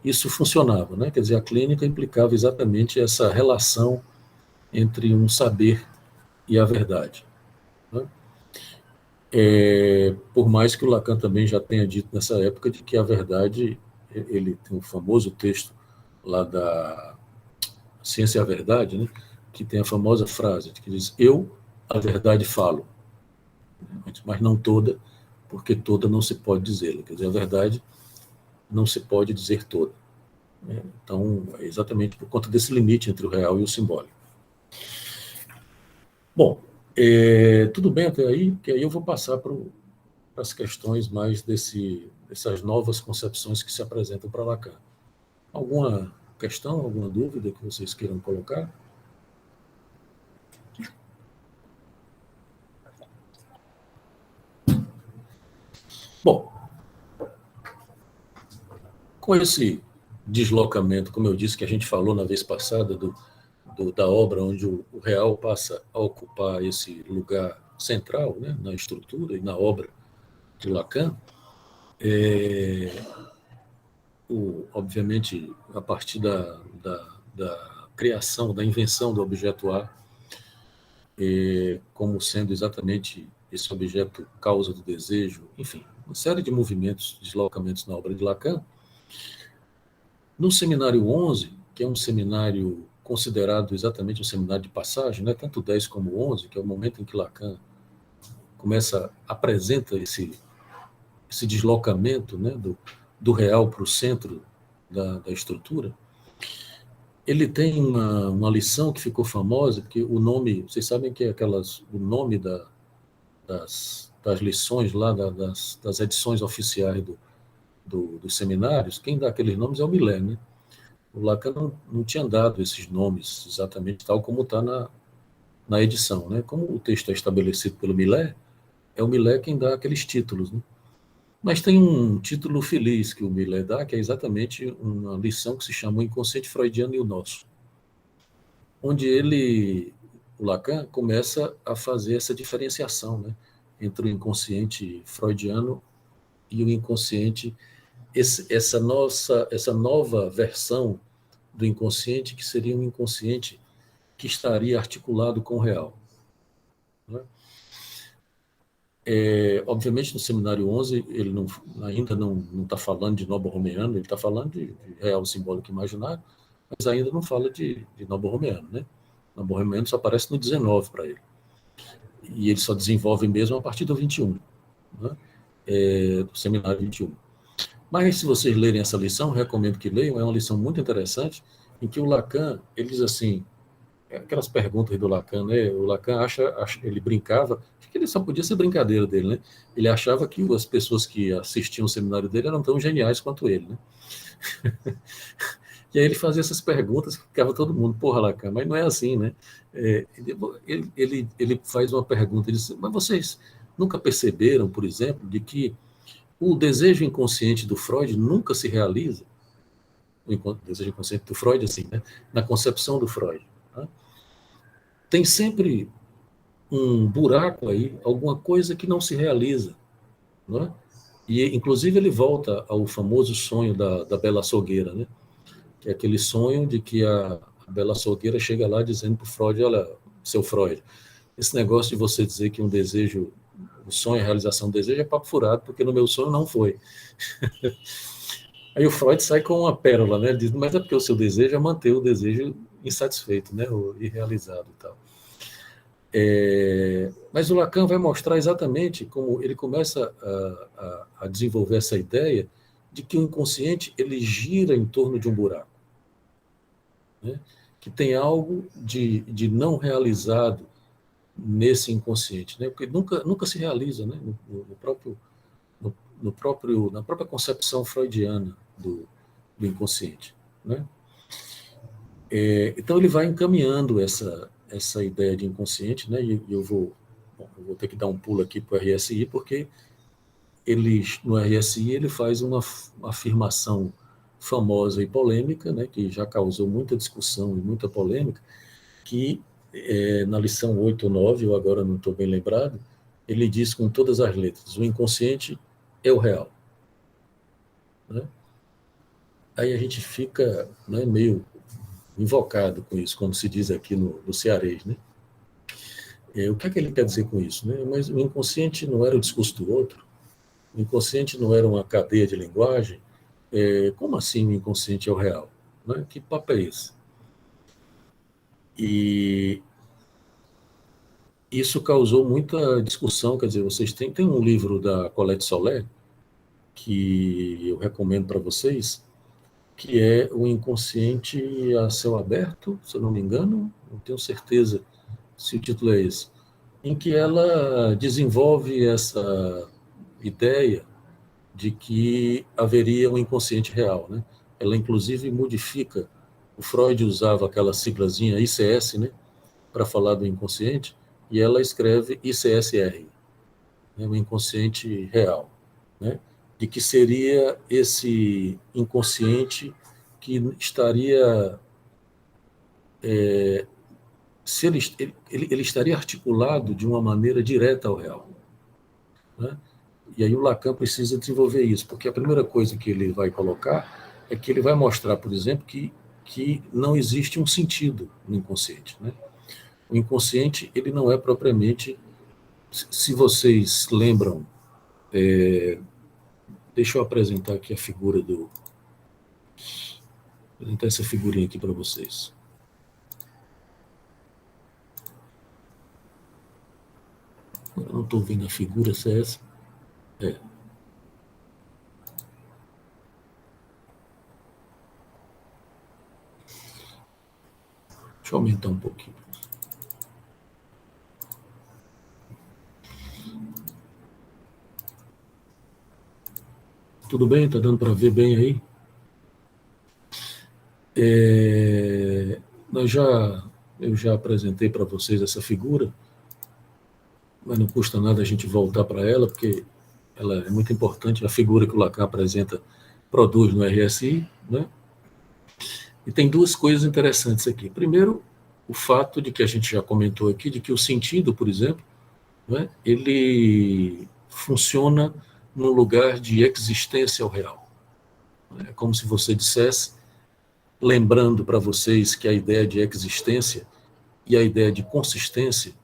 Speaker 2: isso funcionava, né? Quer dizer, a clínica implicava exatamente essa relação entre um saber e a verdade, né? Por mais que o Lacan também já tenha dito nessa época de que a verdade, ele tem um famoso texto lá da Ciência e a Verdade, né? Que tem a famosa frase que diz: eu, a verdade, falo, mas não toda, porque toda não se pode dizer. Quer dizer, a verdade não se pode dizer toda. Então, é exatamente por conta desse limite entre o real e o simbólico. Bom, tudo bem até aí, que aí eu vou passar para as questões mais dessas novas concepções que se apresentam para Lacan. Alguma questão, alguma dúvida que vocês queiram colocar? Bom, com esse deslocamento, como eu disse, que a gente falou na vez passada, da obra, onde o real passa a ocupar esse lugar central, né, na estrutura e na obra de Lacan, obviamente, a partir da criação, da invenção do objeto A, como sendo exatamente esse objeto causa do desejo, enfim, uma série de movimentos, deslocamentos na obra de Lacan. No seminário 11, que é um seminário considerado exatamente um seminário de passagem, né, tanto 10 como 11, que é o momento em que Lacan apresenta esse deslocamento, né, do real para o centro da estrutura, ele tem uma lição que ficou famosa, porque o nome, vocês sabem que é o nome das lições lá, das edições oficiais dos seminários, quem dá aqueles nomes é o Millet, né? O Lacan não tinha dado esses nomes exatamente tal como está na edição, né? Como o texto é estabelecido pelo Millet, é o Millet quem dá aqueles títulos, né? Mas tem um título feliz que o Millet dá, que é exatamente uma lição que se chama O Inconsciente Freudiano e o Nosso, onde o Lacan, começa a fazer essa diferenciação, né, entre o inconsciente freudiano e o inconsciente, essa nova versão do inconsciente, que seria um inconsciente que estaria articulado com o real, né? Obviamente, no seminário 11, ele ainda não está falando de nobo-romeano, ele está falando de real simbólico imaginário, mas ainda não fala de nobo-romeano, né? Nobo-romeano só aparece no 19 para ele. E ele só desenvolve mesmo a partir do 21, né? Do seminário 21. Mas, se vocês lerem essa lição, recomendo que leiam, é uma lição muito interessante, em que o Lacan, ele diz assim, aquelas perguntas do Lacan, né? O Lacan ele brincava, acho que ele só podia ser brincadeira dele, né? Ele achava que as pessoas que assistiam o seminário dele eram tão geniais quanto ele, né? E aí ele fazia essas perguntas que ficava todo mundo, porra, Lacan, mas não é assim, né? Ele faz uma pergunta, ele diz, mas vocês nunca perceberam, por exemplo, de que o desejo inconsciente do Freud nunca se realiza? O desejo inconsciente do Freud, assim, né? Na concepção do Freud, né? Tem sempre um buraco aí, alguma coisa que não se realiza, não é? E, inclusive, ele volta ao famoso sonho da Bela Açougueira, né? Que é aquele sonho de que a Bela Açougueira chega lá dizendo para o Freud, olha, seu Freud, esse negócio de você dizer que um desejo, o sonho, a realização do desejo é papo furado, porque no meu sonho não foi. Aí o Freud sai com uma pérola, né? Ele diz, mas é porque o seu desejo é manter o desejo insatisfeito, né? Ou irrealizado e tal. Mas o Lacan vai mostrar exatamente como ele começa a desenvolver essa ideia de que o inconsciente ele gira em torno de um buraco, né? Que tem algo de não realizado nesse inconsciente, né? Porque nunca se realiza, né? Na própria concepção freudiana do inconsciente, né? Então ele vai encaminhando essa ideia de inconsciente, né? E eu vou ter que dar um pulo aqui para o RSI, porque no RSI ele faz uma afirmação famosa e polêmica, né? Que já causou muita discussão e muita polêmica, que na lição 8 ou 9, eu agora não estou bem lembrado, ele diz com todas as letras, o inconsciente é o real. Né? Aí a gente fica, né, meio invocado com isso, como se diz aqui no cearês. Né? O que é que ele quer dizer com isso? Né? Mas o inconsciente não era o discurso do outro, o inconsciente não era uma cadeia de linguagem. Como assim o inconsciente é o real? Né? Que papo é esse? E isso causou muita discussão, quer dizer, vocês tem um livro da Colette Solé, que eu recomendo para vocês, que é O Inconsciente a Céu Aberto, se eu não me engano, não tenho certeza se o título é esse, em que ela desenvolve essa ideia de que haveria um inconsciente real. Né? Ela, inclusive, modifica, o Freud usava aquela siglazinha ICS, né, para falar do inconsciente, e ela escreve ICSR, né, o inconsciente real, né, de que seria esse inconsciente que estaria, se ele estaria articulado de uma maneira direta ao real. Né? E aí o Lacan precisa desenvolver isso, porque a primeira coisa que ele vai colocar é que ele vai mostrar, por exemplo, que não existe um sentido no inconsciente. Né? O inconsciente, ele não é propriamente, se vocês lembram, deixa eu apresentar aqui a figura apresentar essa figurinha aqui para vocês. Eu não estou vendo a figura, se é essa. Deixa eu aumentar um pouquinho. Tudo bem? Está dando para ver bem aí? Eu já apresentei para vocês essa figura, mas não custa nada a gente voltar para ela, porque ela é muito importante, a figura que o Lacan apresenta, produz no RSI, né? E tem duas coisas interessantes aqui. Primeiro, o fato de que a gente já comentou aqui, de que o sentido, por exemplo, né, ele funciona num lugar de existência ao real. É como se você dissesse, lembrando para vocês que a ideia de existência e a ideia de consistência,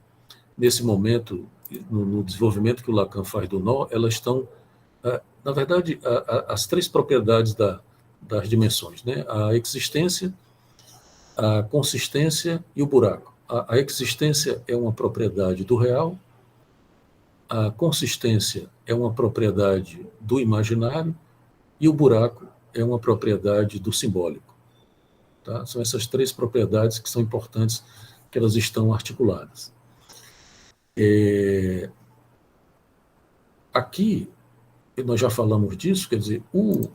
Speaker 2: nesse momento, no desenvolvimento que o Lacan faz do nó, elas estão, na verdade, as três propriedades das dimensões, né? A existência, a consistência e o buraco. A existência é uma propriedade do real, a consistência é uma propriedade do imaginário e o buraco é uma propriedade do simbólico. Tá? São essas três propriedades que são importantes, que elas estão articuladas. Aqui, nós já falamos disso, quer dizer, o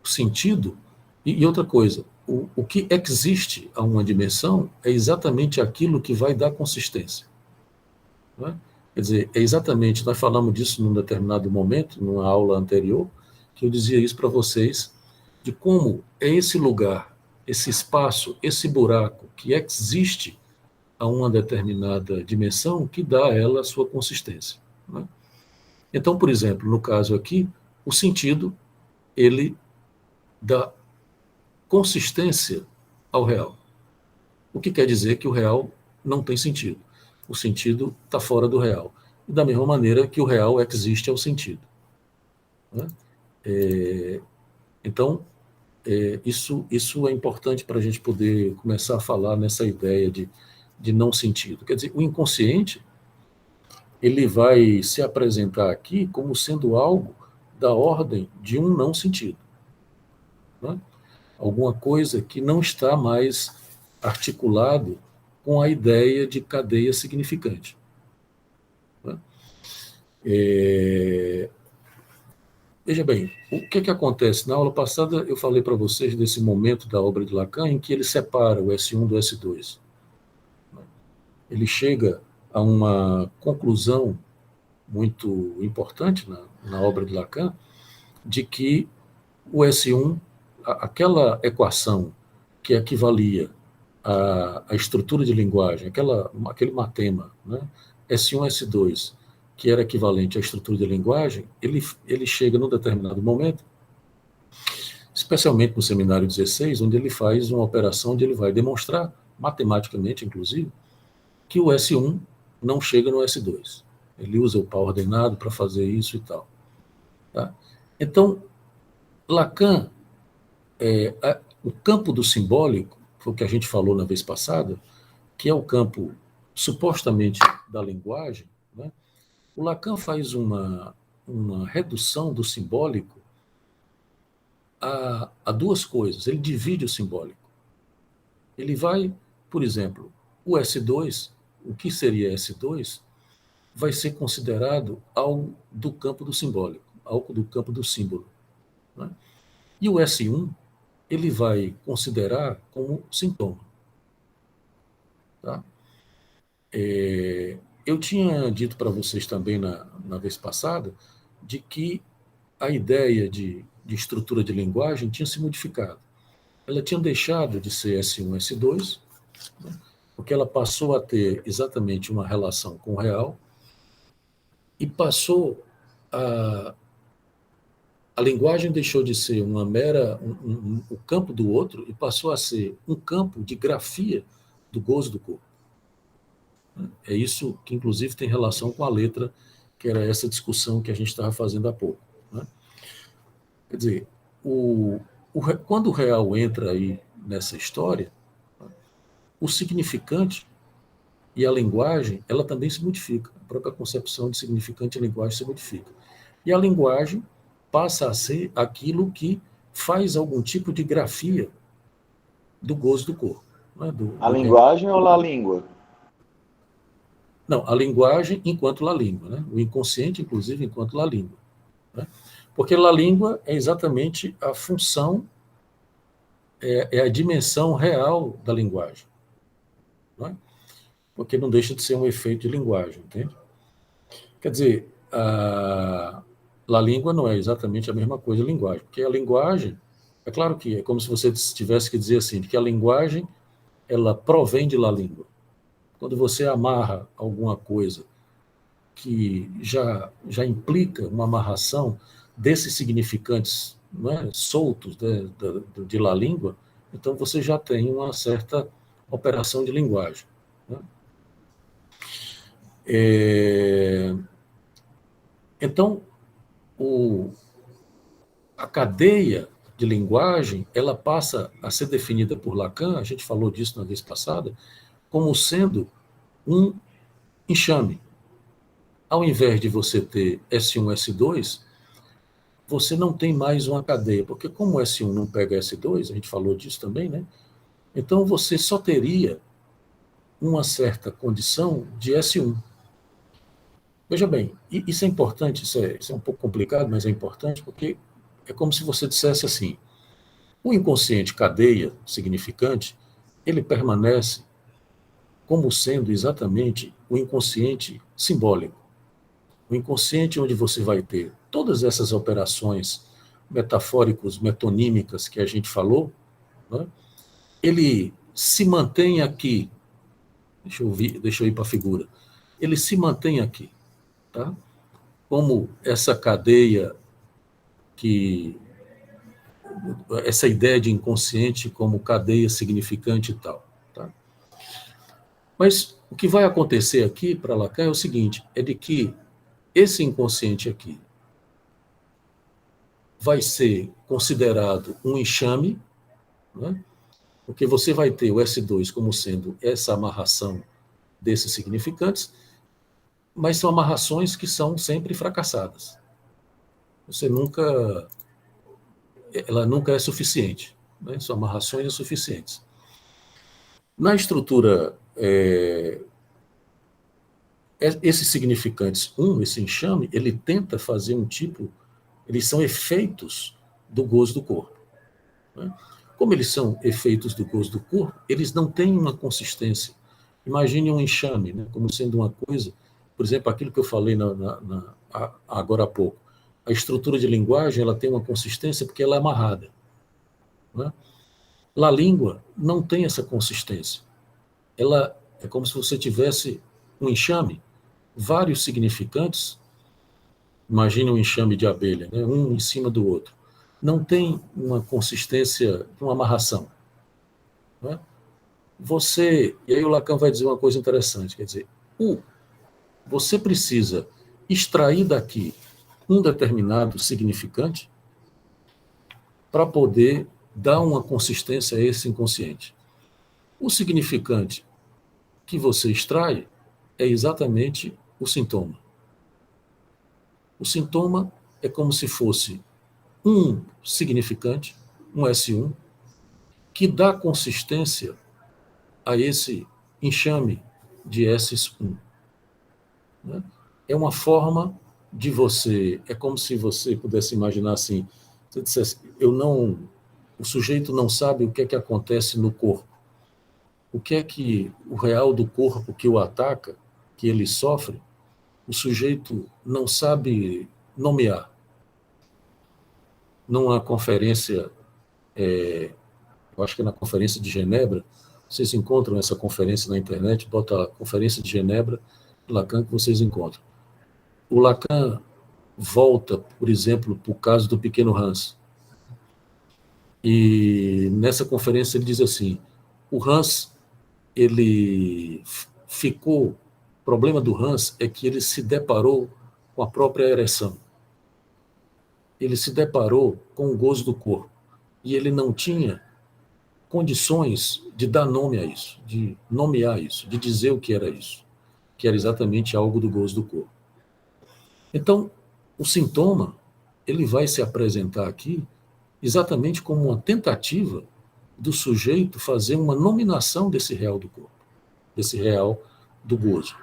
Speaker 2: sentido, e outra coisa, o que existe a uma dimensão é exatamente aquilo que vai dar consistência. Não é? Quer dizer, é exatamente, nós falamos disso num determinado momento, numa aula anterior, que eu dizia isso para vocês, de como é esse lugar, esse espaço, esse buraco que existe a uma determinada dimensão que dá a ela a sua consistência. Né? Então, por exemplo, no caso aqui, o sentido, ele dá consistência ao real. O que quer dizer que o real não tem sentido. O sentido está fora do real. E da mesma maneira que o real existe ao sentido. Né? Então, isso é importante para a gente poder começar a falar nessa ideia de não sentido. Quer dizer, o inconsciente, ele vai se apresentar aqui como sendo algo da ordem de um não sentido. Né? Alguma coisa que não está mais articulado com a ideia de cadeia significante. Né? Veja bem, o que acontece? Na aula passada eu falei para vocês desse momento da obra de Lacan em que ele separa o S1 do S2. Ele chega a uma conclusão muito importante na obra de Lacan, de que o S1, aquela equação que equivalia a estrutura de linguagem, aquele matema, né, S1, S2, que era equivalente à estrutura de linguagem, ele chega num determinado momento, especialmente no seminário 16, onde ele faz uma operação onde ele vai demonstrar, matematicamente inclusive, que o S1 não chega no S2. Ele usa o par ordenado para fazer isso e tal. Tá? Então, Lacan, o campo do simbólico, foi o que a gente falou na vez passada, que é o campo supostamente da linguagem, né? O Lacan faz uma redução do simbólico a duas coisas. Ele divide o simbólico. Ele vai, por exemplo, o S2, o que seria S2, vai ser considerado algo do campo do simbólico, algo do campo do símbolo. Né? E o S1, ele vai considerar como sintoma. Tá? Eu tinha dito para vocês também na vez passada de que a ideia de estrutura de linguagem tinha se modificado. Ela tinha deixado de ser S1, S2, né, porque ela passou a ter exatamente uma relação com o real e passou a linguagem deixou de ser uma mera o campo do outro e passou a ser um campo de grafia do gozo do corpo. É isso que, inclusive, tem relação com a letra, que era essa discussão que a gente estava fazendo há pouco. Né? Quer dizer, quando o real entra aí nessa história, o significante e a linguagem, ela também se modifica. A própria concepção de significante e linguagem se modifica. E a linguagem passa a ser aquilo que faz algum tipo de grafia do gozo do corpo. Né?
Speaker 3: A linguagem ou a língua?
Speaker 2: Não, a linguagem enquanto la língua, né? O inconsciente, inclusive, enquanto la língua. Né? Porque la língua é exatamente a função, é a dimensão real da linguagem. Né? Porque não deixa de ser um efeito de linguagem, entende? Quer dizer, la língua não é exatamente a mesma coisa que a linguagem, porque a linguagem, é claro que é como se você tivesse que dizer assim, que a linguagem, ela provém de la língua. Quando você amarra alguma coisa que já implica uma amarração desses significantes, né, soltos de la língua, então você já tem uma certa operação de linguagem. Né? Então, a cadeia de linguagem, ela passa a ser definida por Lacan, a gente falou disso na vez passada, como sendo um enxame. Ao invés de você ter S1, S2, você não tem mais uma cadeia, porque como S1 não pega S2, a gente falou disso também, né? Então você só teria uma certa condição de S1. Veja bem, isso é importante, isso é um pouco complicado, mas é importante, porque é como se você dissesse assim, o inconsciente cadeia significante, ele permanece como sendo exatamente o inconsciente simbólico. O inconsciente onde você vai ter todas essas operações metafóricos, metonímicas que a gente falou, né? Ele se mantém aqui. Deixa eu ir para a figura. Ele se mantém aqui, tá? Como essa cadeia essa ideia de inconsciente como cadeia significante e tal. Tá? Mas o que vai acontecer aqui para Lacan é o seguinte, é de que esse inconsciente aqui vai ser considerado um enxame, né? Porque você vai ter o S2 como sendo essa amarração desses significantes, mas são amarrações que são sempre fracassadas. Ela nunca é suficiente, né? São amarrações insuficientes. Na estrutura, esses significantes, esse enxame, ele tenta fazer eles são efeitos do gozo do corpo. Né? Como eles são efeitos do gozo do corpo, eles não têm uma consistência. Imagine um enxame, né, como sendo uma coisa, por exemplo, aquilo que eu falei agora há pouco. A estrutura de linguagem ela tem uma consistência porque ela é amarrada. Né? La língua não tem essa consistência. Ela é como se você tivesse um enxame, vários significantes. Imagine um enxame de abelha, né? Um em cima do outro. Não tem uma consistência, uma amarração. Né? E aí o Lacan vai dizer uma coisa interessante, quer dizer, você precisa extrair daqui um determinado significante para poder dar uma consistência a esse inconsciente. O significante que você extrai é exatamente o sintoma. O sintoma é como se fosse um significante, um S1, que dá consistência a esse enxame de S1. Né? É uma forma de você, é como se você pudesse imaginar assim, você dissesse, o sujeito não sabe o que é que acontece no corpo. O que é que o real do corpo que o ataca, que ele sofre, o sujeito não sabe nomear. Numa conferência, eu acho que é na Conferência de Genebra, vocês encontram essa conferência na internet, bota a Conferência de Genebra, Lacan, que vocês encontram. O Lacan volta, por exemplo, para o caso do pequeno Hans. E nessa conferência ele diz assim, o Hans, o problema do Hans é que ele se deparou com a própria ereção. Ele se deparou com o gozo do corpo. E ele não tinha condições de dar nome a isso, de nomear isso, de dizer o que era isso, que era exatamente algo do gozo do corpo. Então, o sintoma, ele vai se apresentar aqui exatamente como uma tentativa do sujeito fazer uma nominação desse real do corpo, desse real do gozo.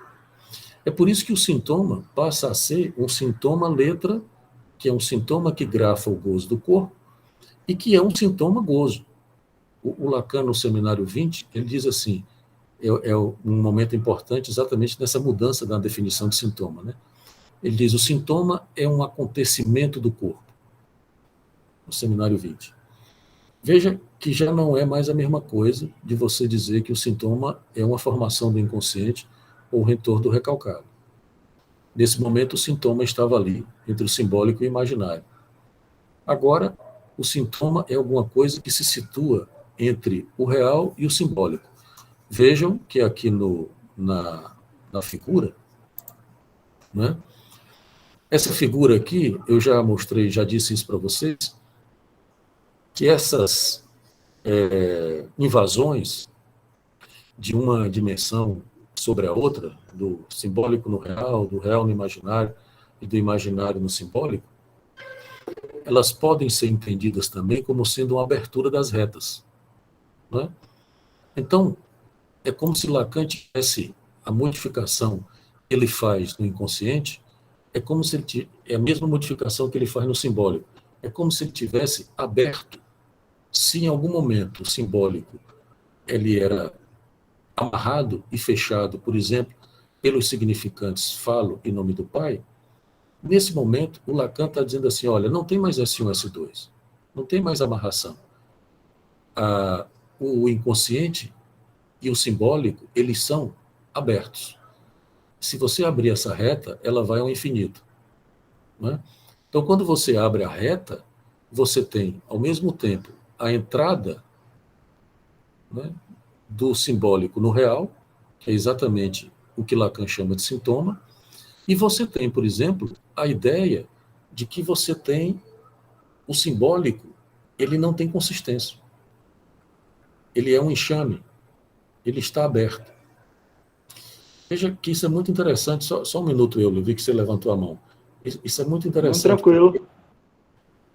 Speaker 2: É por isso que o sintoma passa a ser um sintoma letra, que é um sintoma que grafa o gozo do corpo, e que é um sintoma gozo. O Lacan, no Seminário 20, ele diz assim, é um momento importante exatamente nessa mudança da definição de sintoma, né? Ele diz, o sintoma é um acontecimento do corpo, no Seminário 20. Veja que já não é mais a mesma coisa de você dizer que o sintoma é uma formação do inconsciente ou o retorno do recalcado. Nesse momento, o sintoma estava ali, entre o simbólico e o imaginário. Agora, o sintoma é alguma coisa que se situa entre o real e o simbólico. Vejam que aqui na figura, né? Essa figura aqui, eu já mostrei, já disse isso para vocês, que essas invasões de uma dimensão sobre a outra, do simbólico no real, do real no imaginário e do imaginário no simbólico, elas podem ser entendidas também como sendo uma abertura das retas. Né? Então, é como se Lacan tivesse a modificação que ele faz no inconsciente, é como se é a mesma modificação que ele faz no simbólico. É como se ele tivesse aberto. Se em algum momento o simbólico ele era amarrado e fechado, por exemplo, pelos significantes falo e nome do pai, nesse momento o Lacan está dizendo assim, olha, não tem mais S1, S2, não tem mais amarração. O inconsciente e o simbólico, eles são abertos. Se você abrir essa reta, ela vai ao infinito. Né? Então, quando você abre a reta, você tem, ao mesmo tempo, a entrada, né, do simbólico no real, que é exatamente o que Lacan chama de sintoma, e você tem, por exemplo, a ideia de que você tem o simbólico, ele não tem consistência. Ele é um enxame, ele está aberto. Veja que isso é muito interessante, só um minuto, eu vi que você levantou a mão. Isso é muito interessante.
Speaker 3: Não, tranquilo.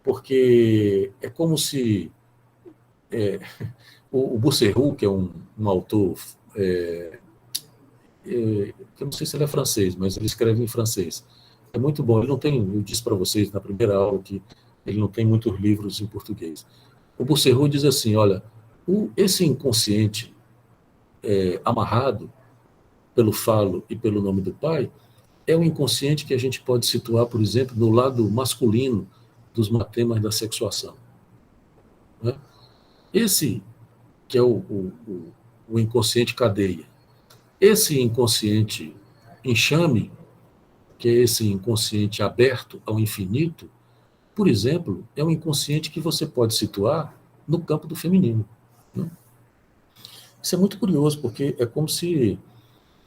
Speaker 2: Porque é como se o Bossuet, que é um autor, eu não sei se ele é francês, mas ele escreve em francês. É muito bom. Ele não tem, eu disse para vocês na primeira aula que ele não tem muitos livros em português. O Bossuet diz assim, olha, esse inconsciente amarrado pelo falo e pelo nome do pai é um inconsciente que a gente pode situar, por exemplo, no lado masculino dos matemas da sexuação. Né? Esse que é o inconsciente cadeia. Esse inconsciente enxame, que é esse inconsciente aberto ao infinito, por exemplo, é um inconsciente que você pode situar no campo do feminino, né? Isso é muito curioso, porque é como se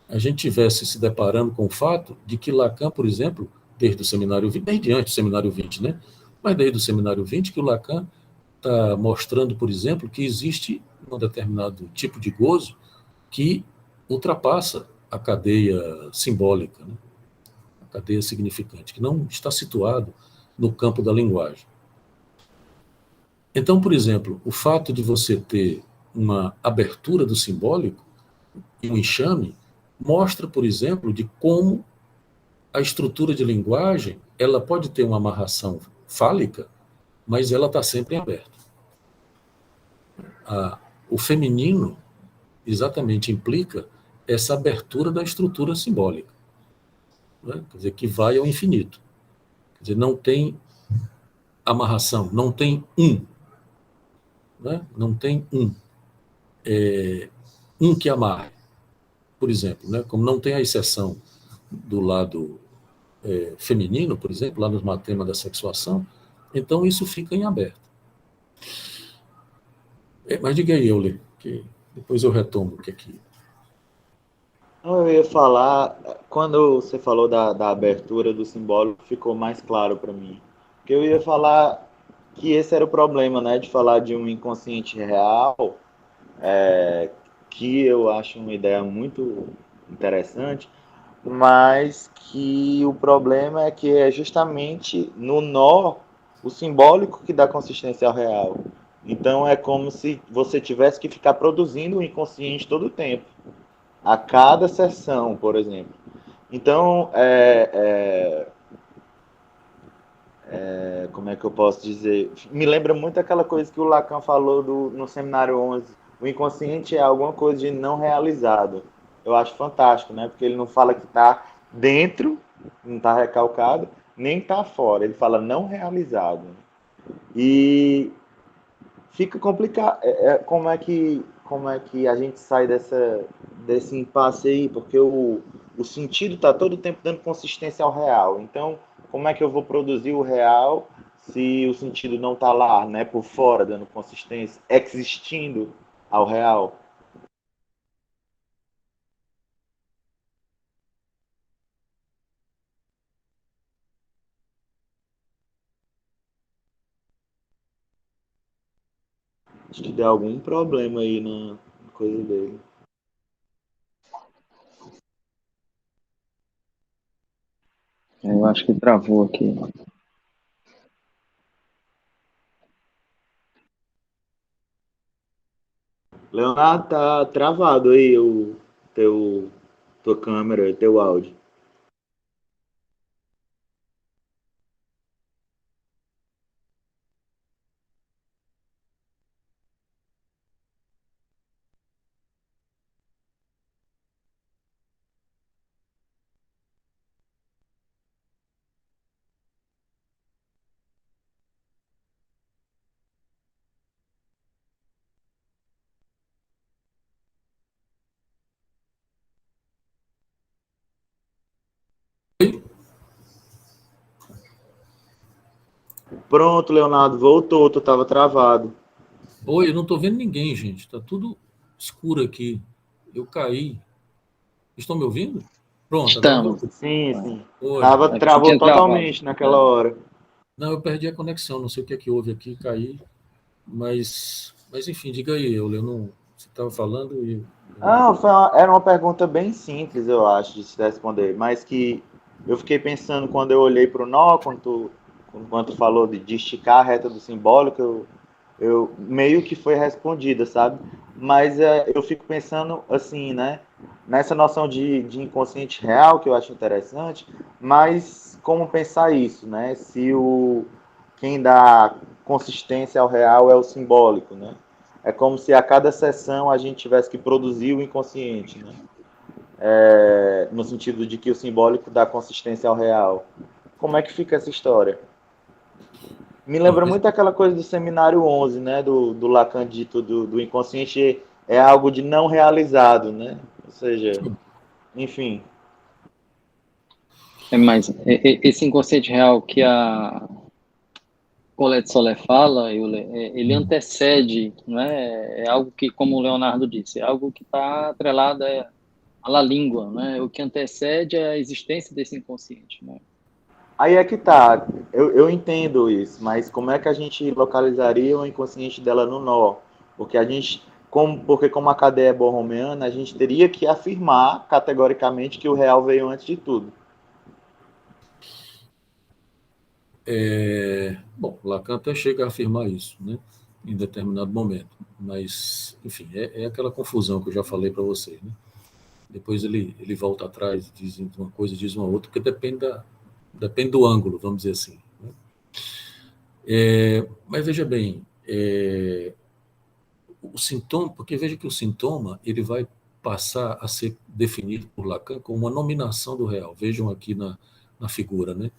Speaker 2: a gente tivesse se deparando com o fato de que Lacan, por exemplo, desde o seminário 20, desde antes do seminário 20, né? Mas desde o seminário 20, que o Lacan está mostrando, por exemplo, que existe um determinado tipo de gozo que ultrapassa a cadeia simbólica, né? A cadeia significante, que não está situado no campo da linguagem. Então, por exemplo, o fato de você ter uma abertura do simbólico e um enxame mostra, por exemplo, de como a estrutura de linguagem ela pode ter uma amarração fálica, mas ela está sempre aberta. O feminino exatamente implica essa abertura da estrutura simbólica, né? Quer dizer, que vai ao infinito. Quer dizer, não tem amarração, não tem né? Não tem um que amarre, por exemplo, né? Como não tem a exceção do lado feminino, por exemplo, lá no tema da sexuação, então isso fica em aberto. Mas diga aí, Euler, que depois eu retomo o que é que...
Speaker 3: Eu ia falar, quando você falou da abertura do simbólico, ficou mais claro para mim. Porque eu ia falar que esse era o problema, né? De falar de um inconsciente real, que eu acho uma ideia muito interessante, mas que o problema é que é justamente no nó, o simbólico que dá consistência ao real. Então é como se você tivesse que ficar produzindo o inconsciente todo o tempo, a cada sessão, por exemplo. Então, como é que eu posso dizer? Me lembra muito aquela coisa que o Lacan falou no Seminário 11. O inconsciente é alguma coisa de não realizado. Eu acho fantástico, né? Porque ele não fala que está dentro, não está recalcado, nem está fora. Ele fala não realizado. E fica complicado. Como é que a gente sai desse impasse aí? Porque o sentido está todo o tempo dando consistência ao real. Então, como é que eu vou produzir o real se o sentido não está lá, né, por fora, dando consistência, existindo ao real? Acho que deu algum problema aí na coisa dele.
Speaker 1: Eu acho que travou aqui.
Speaker 3: Leonardo, tá travado aí tua câmera, teu áudio. Pronto, Leonardo, voltou, tu tava travado.
Speaker 2: Oi, eu não estou vendo ninguém, gente. Está tudo escuro aqui. Eu caí. Estão me ouvindo? Pronto, agora
Speaker 1: Estamos.
Speaker 2: voltou.
Speaker 3: Sim, sim.
Speaker 2: Oi.
Speaker 1: É porque
Speaker 3: Travou
Speaker 1: tinha travado.
Speaker 3: totalmente naquela hora.
Speaker 2: Não, eu perdi a conexão, não sei o que é que houve aqui, caí. Mas enfim, diga aí, eu não. Você estava falando e.
Speaker 3: Ah, era uma pergunta bem simples, eu acho, de se responder, mas que eu fiquei pensando quando eu olhei para o nó, quando tu falou de esticar a reta do simbólico, eu meio que foi respondida, sabe? Mas eu fico pensando assim, né? Nessa noção de inconsciente real, que eu acho interessante, mas como pensar isso, né? Se quem dá consistência ao real é o simbólico, né? É como se a cada sessão a gente tivesse que produzir o inconsciente, né? No sentido de que o simbólico dá consistência ao real. Como é que fica essa história? Me lembra muito aquela coisa do seminário 11, né? Do Lacan dito do inconsciente é algo de não realizado, né? Ou seja, enfim.
Speaker 1: Mas esse inconsciente real que a Colette Solé fala, ele antecede, não é? É algo que, como o Leonardo disse, é algo que está atrelado à língua, né? O que antecede a existência desse inconsciente, né?
Speaker 3: Aí é que tá, eu entendo isso, mas como é que a gente localizaria o inconsciente dela no nó? Porque porque como a cadeia é borromeana, a gente teria que afirmar categoricamente que o real veio antes de tudo.
Speaker 2: Bom, Lacan até chega a afirmar isso, né, em determinado momento, mas, enfim, é aquela confusão que eu já falei para vocês, né? Depois ele volta atrás, diz uma coisa, diz uma outra, porque depende do ângulo, vamos dizer assim, né? Mas veja bem, o sintoma, porque veja que o sintoma ele vai passar a ser definido por Lacan como uma nominação do real. Vejam aqui na figura, né?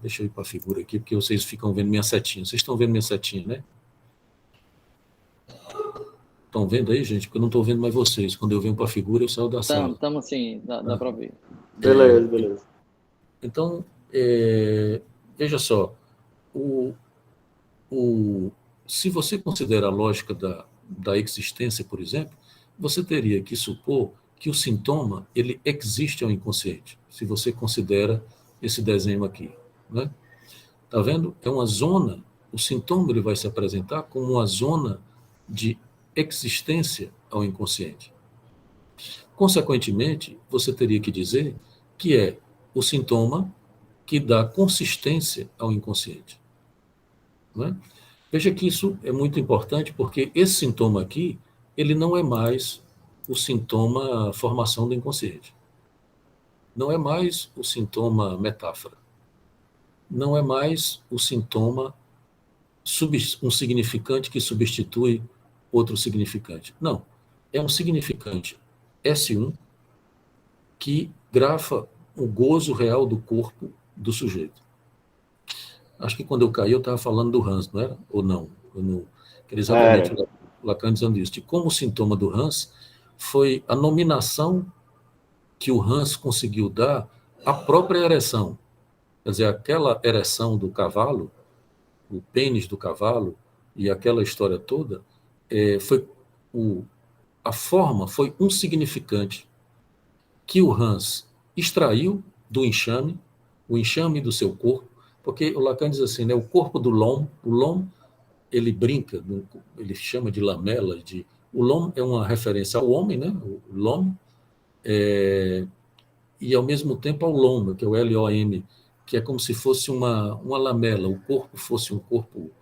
Speaker 2: Deixa eu ir para a figura aqui, porque vocês ficam vendo minha setinha. Vocês estão vendo minha setinha, né? Estão vendo aí, gente? Porque eu não estou vendo mais vocês. Quando eu venho para a figura, eu saio da sala.
Speaker 1: Estamos sim, dá para ver.
Speaker 3: Beleza.
Speaker 2: Então, veja só, se você considera a lógica da existência, por exemplo, você teria que supor que o sintoma ele existe ao inconsciente, se você considera esse desenho aqui, né? Tá vendo? É uma zona, o sintoma ele vai se apresentar como uma zona de existência ao inconsciente. Consequentemente, você teria que dizer que é o sintoma que dá consistência ao inconsciente, né? Veja que isso é muito importante porque esse sintoma aqui, ele não é mais o sintoma formação do inconsciente. Não é mais o sintoma metáfora. Não é mais o sintoma um significante que substitui outro significante. Não. É um significante S1 que grafa o gozo real do corpo do sujeito. Acho que quando eu caí eu estava falando do Hans, não era? Ou não? Era exatamente o Lacan dizendo isso, de como o sintoma do Hans foi a nominação que o Hans conseguiu dar à própria ereção. Quer dizer, aquela ereção do cavalo, o pênis do cavalo e aquela história toda, a forma foi um significante que o Hans extraiu do enxame, o enxame do seu corpo, porque o Lacan diz assim, né, o corpo do l'homme, o l'homme, ele brinca, ele chama de lamela, o l'homme é uma referência ao homem, né, o l'homme, e ao mesmo tempo ao loma, que é o L-O-M, que é como se fosse uma lamela, o corpo fosse o corpo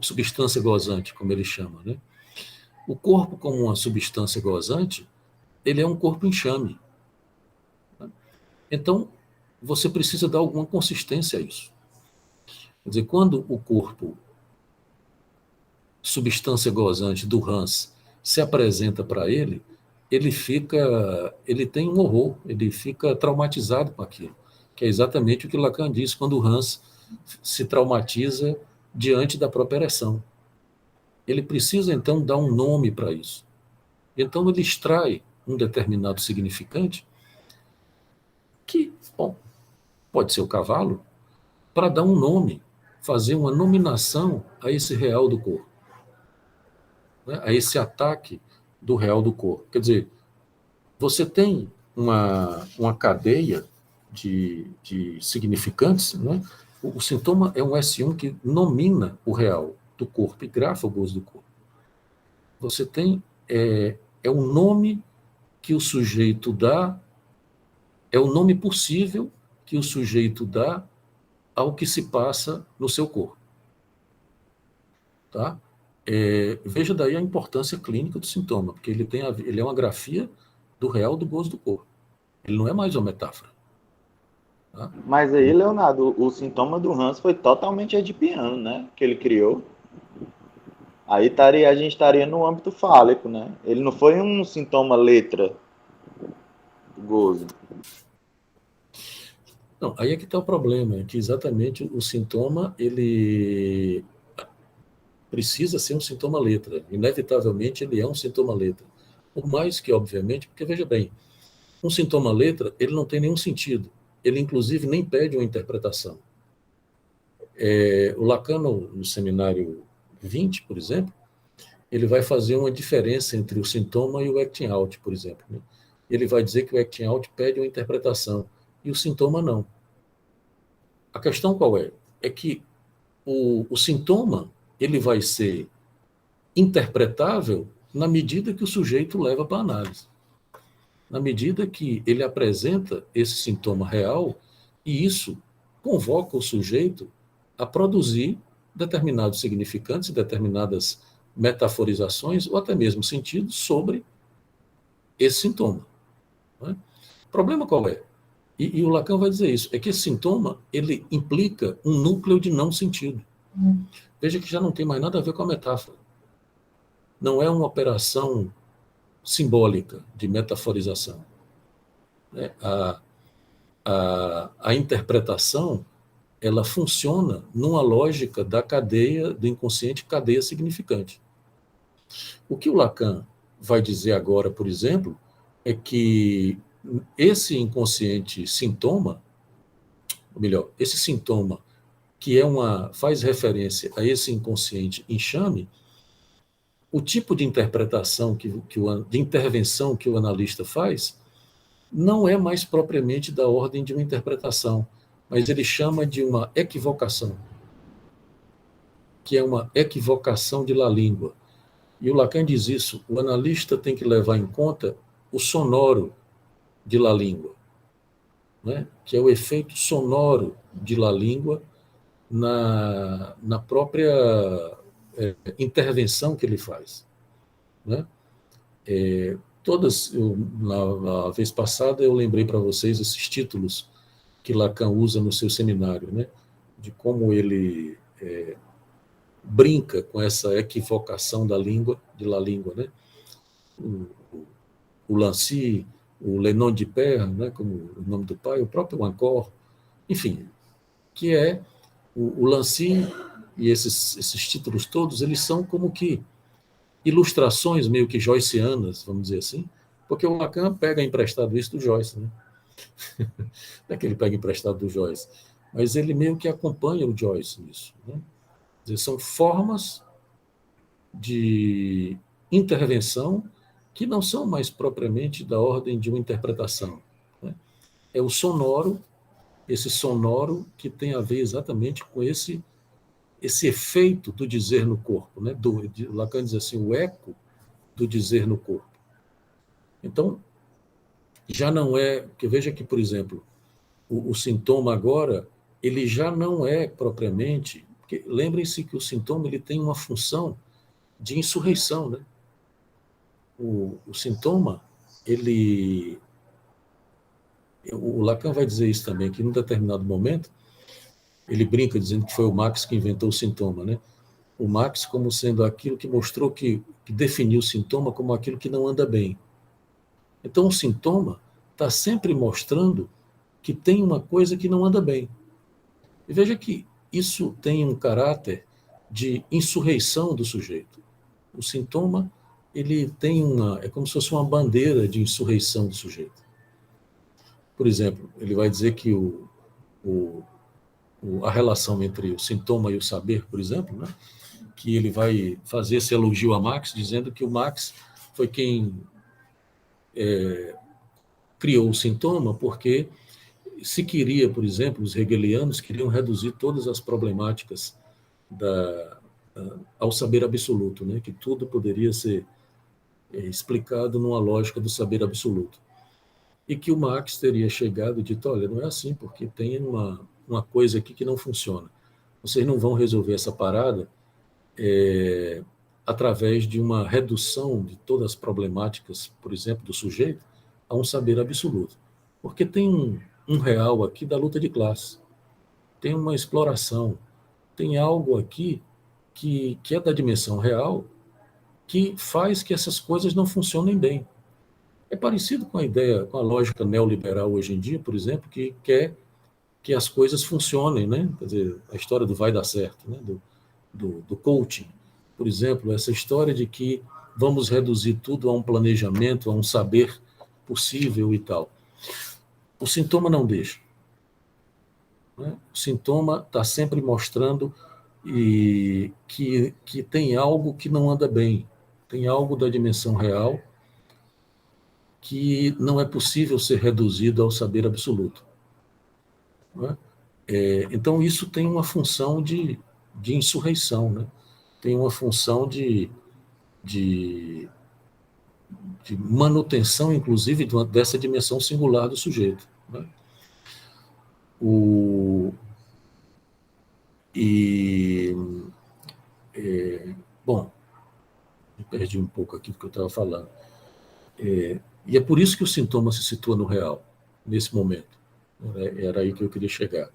Speaker 2: substância gozante, como ele chama, né? O corpo como uma substância gozante, ele é um corpo enxame. Então, você precisa dar alguma consistência a isso. Quer dizer, quando o corpo substância gozante do Hans se apresenta para ele tem um horror, ele fica traumatizado com aquilo, que é exatamente o que Lacan diz quando o Hans se traumatiza diante da própria ereção. Ele precisa, então, dar um nome para isso. Então, ele extrai um determinado significante que, bom, pode ser o cavalo, para dar um nome, fazer uma nominação a esse real do corpo, né? A esse ataque do real do corpo. Quer dizer, você tem uma cadeia de significantes, né? O sintoma é um S1 que nomina o real do corpo e grafa o gozo do corpo. Você tem um nome que o sujeito dá, é o nome possível que o sujeito dá ao que se passa no seu corpo. Tá? Veja daí a importância clínica do sintoma, porque ele é uma grafia do real do gozo do corpo. Ele não é mais uma metáfora. Tá?
Speaker 3: Mas aí, Leonardo, o sintoma do Hans foi totalmente edipiano, né? Que ele criou. Aí a gente estaria no âmbito fálico, né? Ele não foi um sintoma letra do gozo.
Speaker 2: Não, aí é que está o problema, é que exatamente o sintoma, ele precisa ser um sintoma-letra. Inevitavelmente, ele é um sintoma-letra. Por mais que, obviamente, porque veja bem, um sintoma-letra, ele não tem nenhum sentido. Ele, inclusive, nem pede uma interpretação. O Lacan, no seminário 20, por exemplo, ele vai fazer uma diferença entre o sintoma e o acting out, por exemplo. Né? Ele vai dizer que o acting out pede uma interpretação e o sintoma não. A questão qual é? É que o sintoma ele vai ser interpretável na medida que o sujeito leva para a análise. Na medida que ele apresenta esse sintoma real, e isso convoca o sujeito a produzir determinados significantes, determinadas metaforizações, ou até mesmo sentidos sobre esse sintoma. Não é? O problema qual é? E o Lacan vai dizer isso, é que esse sintoma, ele implica um núcleo de não sentido. Veja que já não tem mais nada a ver com a metáfora. Não é uma operação simbólica de metaforização. Né? A interpretação, ela funciona numa lógica da cadeia, do inconsciente, cadeia significante. O que o Lacan vai dizer agora, por exemplo, é que esse inconsciente sintoma, ou melhor, esse sintoma que faz referência a esse inconsciente enxame, o tipo de interpretação, de intervenção que o analista faz, não é mais propriamente da ordem de uma interpretação, mas ele chama de uma equivocação, que é uma equivocação de la língua. E o Lacan diz isso, o analista tem que levar em conta o sonoro de la língua, né? Que é o efeito sonoro de la língua na própria intervenção que ele faz. Né? Na vez passada, eu lembrei para vocês esses títulos que Lacan usa no seu seminário, né? De como ele brinca com essa equivocação da língua, de la língua, né? O Lancy, o Lenon de Père, né? Como o nome do pai, o próprio Ancor, enfim, que é o Lancy e esses títulos todos, eles são como que ilustrações meio que joycianas, vamos dizer assim, porque o Lacan pega emprestado isso do Joyce, né? Não é que ele pega emprestado do Joyce, mas ele meio que acompanha o Joyce nisso. Né? Quer dizer, são formas de intervenção que não são mais propriamente da ordem de uma interpretação. Né? É o sonoro, esse sonoro que tem a ver exatamente com esse efeito do dizer no corpo. Né? Lacan diz assim, o eco do dizer no corpo. Então, já não é... Porque veja que, por exemplo, o sintoma agora, ele já não é propriamente... Porque lembrem-se que o sintoma ele tem uma função de insurreição. Né? O sintoma, o Lacan vai dizer isso também, que em um determinado momento, ele brinca dizendo que foi o Marx que inventou o sintoma, né? O Marx como sendo aquilo que mostrou que definiu o sintoma como aquilo que não anda bem. Então, o sintoma está sempre mostrando que tem uma coisa que não anda bem. E veja que isso tem um caráter de insurreição do sujeito. O sintoma, ele tem é como se fosse uma bandeira de insurreição do sujeito. Por exemplo, ele vai dizer que a relação entre o sintoma e o saber, por exemplo, né, que ele vai fazer esse elogio a Marx, dizendo que o Marx foi quem criou o sintoma, porque se queria, por exemplo, os hegelianos queriam reduzir todas as problemáticas ao saber absoluto, né, que tudo poderia ser explicado numa lógica do saber absoluto. E que o Marx teria chegado e dito, olha, não é assim, porque tem uma coisa aqui que não funciona. Vocês não vão resolver essa parada através de uma redução de todas as problemáticas, por exemplo, do sujeito, a um saber absoluto. Porque tem um real aqui da luta de classe, tem uma exploração, tem algo aqui que é da dimensão real, que faz que essas coisas não funcionem bem. É parecido com a ideia, com a lógica neoliberal hoje em dia, por exemplo, que quer que as coisas funcionem, né? Quer dizer, a história do vai dar certo, né? Do coaching, por exemplo, essa história de que vamos reduzir tudo a um planejamento, a um saber possível e tal. O sintoma não deixa. Né? O sintoma está sempre mostrando que tem algo que não anda bem, tem algo da dimensão real que não é possível ser reduzido ao saber absoluto. Né? Então, isso tem uma função de insurreição, né? Tem uma função de manutenção, inclusive, dessa dimensão singular do sujeito. Né? Bom, me perdi um pouco aqui do que eu estava falando. E é por isso que o sintoma se situa no real, nesse momento. Era aí que eu queria chegar.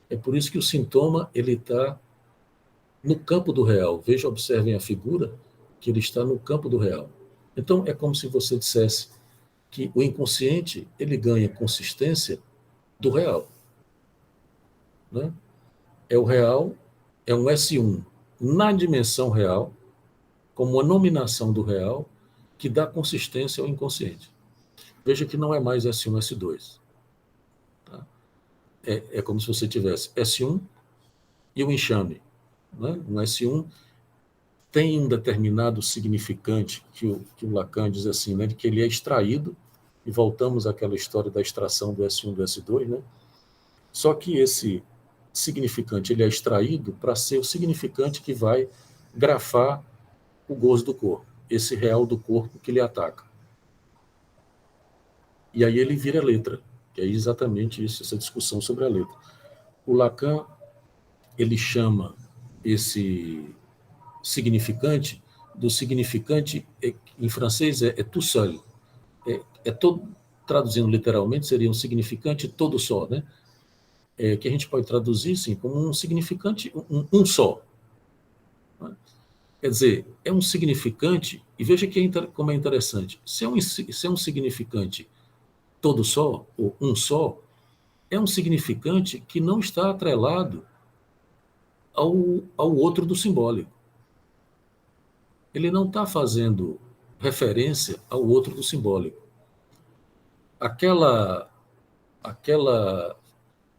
Speaker 2: É por isso que o sintoma ele está no campo do real. Veja, observem a figura, que ele está no campo do real. Então, é como se você dissesse que o inconsciente ele ganha consistência do real. Né? É o real, é um S1 na dimensão real, como uma nominação do real, que dá consistência ao inconsciente. Veja que não é mais S1, S2. Tá? É como se você tivesse S1 e o enxame. Né? Um S1 tem um determinado significante, que o Lacan diz assim, né, de que ele é extraído, e voltamos àquela história da extração do S1 do S2, né? Só que esse significante ele é extraído para ser o significante que vai grafar o gozo do corpo, esse real do corpo que ele ataca. E aí ele vira letra, que é exatamente isso, essa discussão sobre a letra. O Lacan, ele chama esse significante do significante, em francês é tout seul, todo, traduzindo literalmente, seria um significante todo só, né? Que a gente pode traduzir, sim, como um significante, um só. Né? Quer dizer, é um significante, e veja como é interessante, se é um significante todo só, ou um só, é um significante que não está atrelado ao outro do simbólico. Ele não está fazendo referência ao outro do simbólico. Aquela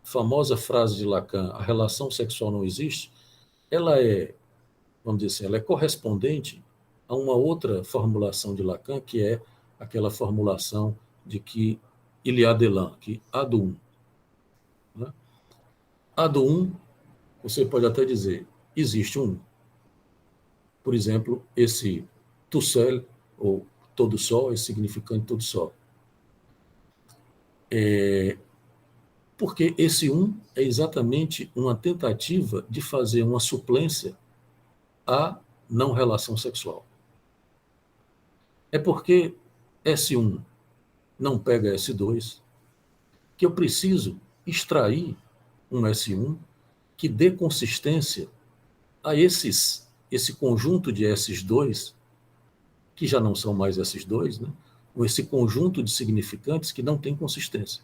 Speaker 2: famosa frase de Lacan, a relação sexual não existe, ela é, vamos dizer assim, ela é correspondente a uma outra formulação de Lacan, que é aquela formulação de que il y a de l'un, que há do um. Né? Há do um, você pode até dizer, existe um. Por exemplo, esse tout seul, ou todo só, esse significante todo só. Porque esse um é exatamente uma tentativa de fazer uma suplência à não relação sexual. É porque S1 não pega S2 que eu preciso extrair um S1 que dê consistência a esse conjunto de S2, que já não são mais S2, né? Ou esse conjunto de significantes que não tem consistência.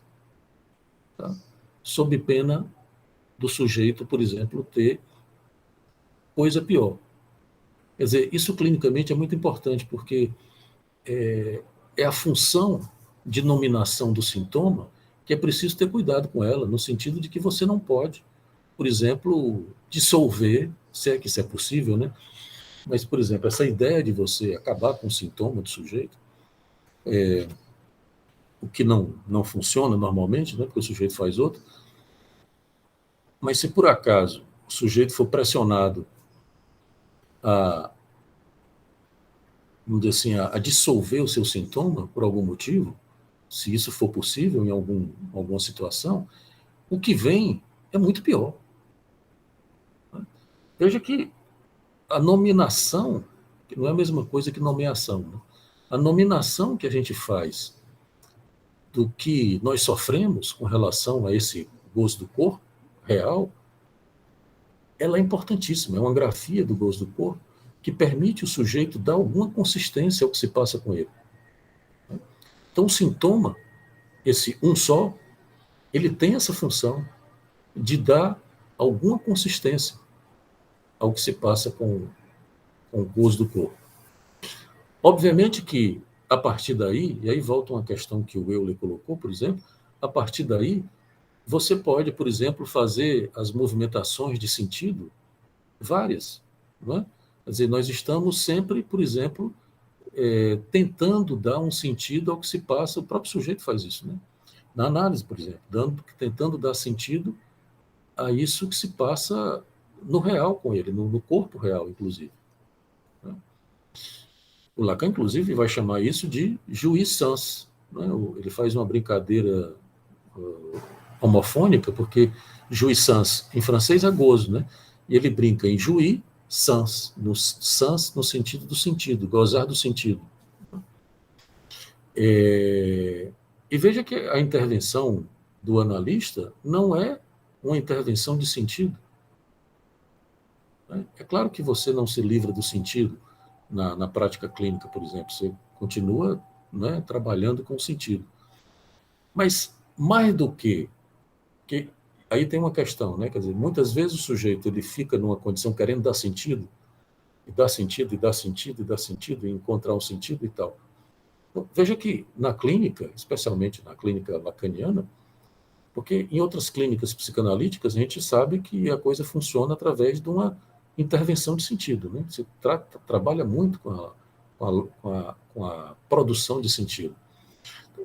Speaker 2: Tá? Sob pena do sujeito, por exemplo, ter coisa pior. Quer dizer, isso clinicamente é muito importante, porque é a função de nominação do sintoma que é preciso ter cuidado com ela, no sentido de que você não pode, por exemplo, dissolver, se é que isso é possível, né? Mas, por exemplo, essa ideia de você acabar com o sintoma do sujeito, o que não funciona normalmente, né? Porque o sujeito faz outro, mas se por acaso o sujeito for pressionado vamos dizer assim, a dissolver o seu sintoma por algum motivo, se isso for possível em alguma situação, o que vem é muito pior. Veja que a nominação, que não é a mesma coisa que nomeação, né? A nominação que a gente faz do que nós sofremos com relação a esse gozo do corpo real, ela é importantíssima, é uma grafia do gozo do corpo que permite o sujeito dar alguma consistência ao que se passa com ele. Então, o sintoma, esse um só, ele tem essa função de dar alguma consistência ao que se passa com o gozo do corpo. Obviamente que, a partir daí, e aí volta uma questão que o Euler colocou, por exemplo, a partir daí, você pode, por exemplo, fazer as movimentações de sentido várias. Não é? Quer dizer, nós estamos sempre, por exemplo, tentando dar um sentido ao que se passa, o próprio sujeito faz isso, né? Na análise, por exemplo, tentando dar sentido a isso que se passa no real com ele, no corpo real, inclusive. Né? O Lacan, inclusive, vai chamar isso de jouissance. Né? Ele faz uma brincadeira homofônica, porque jouissance em francês é gozo, né? E ele brinca em jouir, sans no sentido do sentido, gozar do sentido. E veja que a intervenção do analista não é uma intervenção de sentido. É claro que você não se livra do sentido na prática clínica, por exemplo. Você continua, né, trabalhando com o sentido. Mas, mais do que aí tem uma questão, né? Quer dizer, muitas vezes o sujeito ele fica numa condição querendo dar sentido, e dar sentido, e dar sentido, e dar sentido, e encontrar um sentido e tal. Então, veja que na clínica, especialmente na clínica lacaniana, porque em outras clínicas psicanalíticas a gente sabe que a coisa funciona através de uma intervenção de sentido, né? Você trabalha muito com a produção de sentido.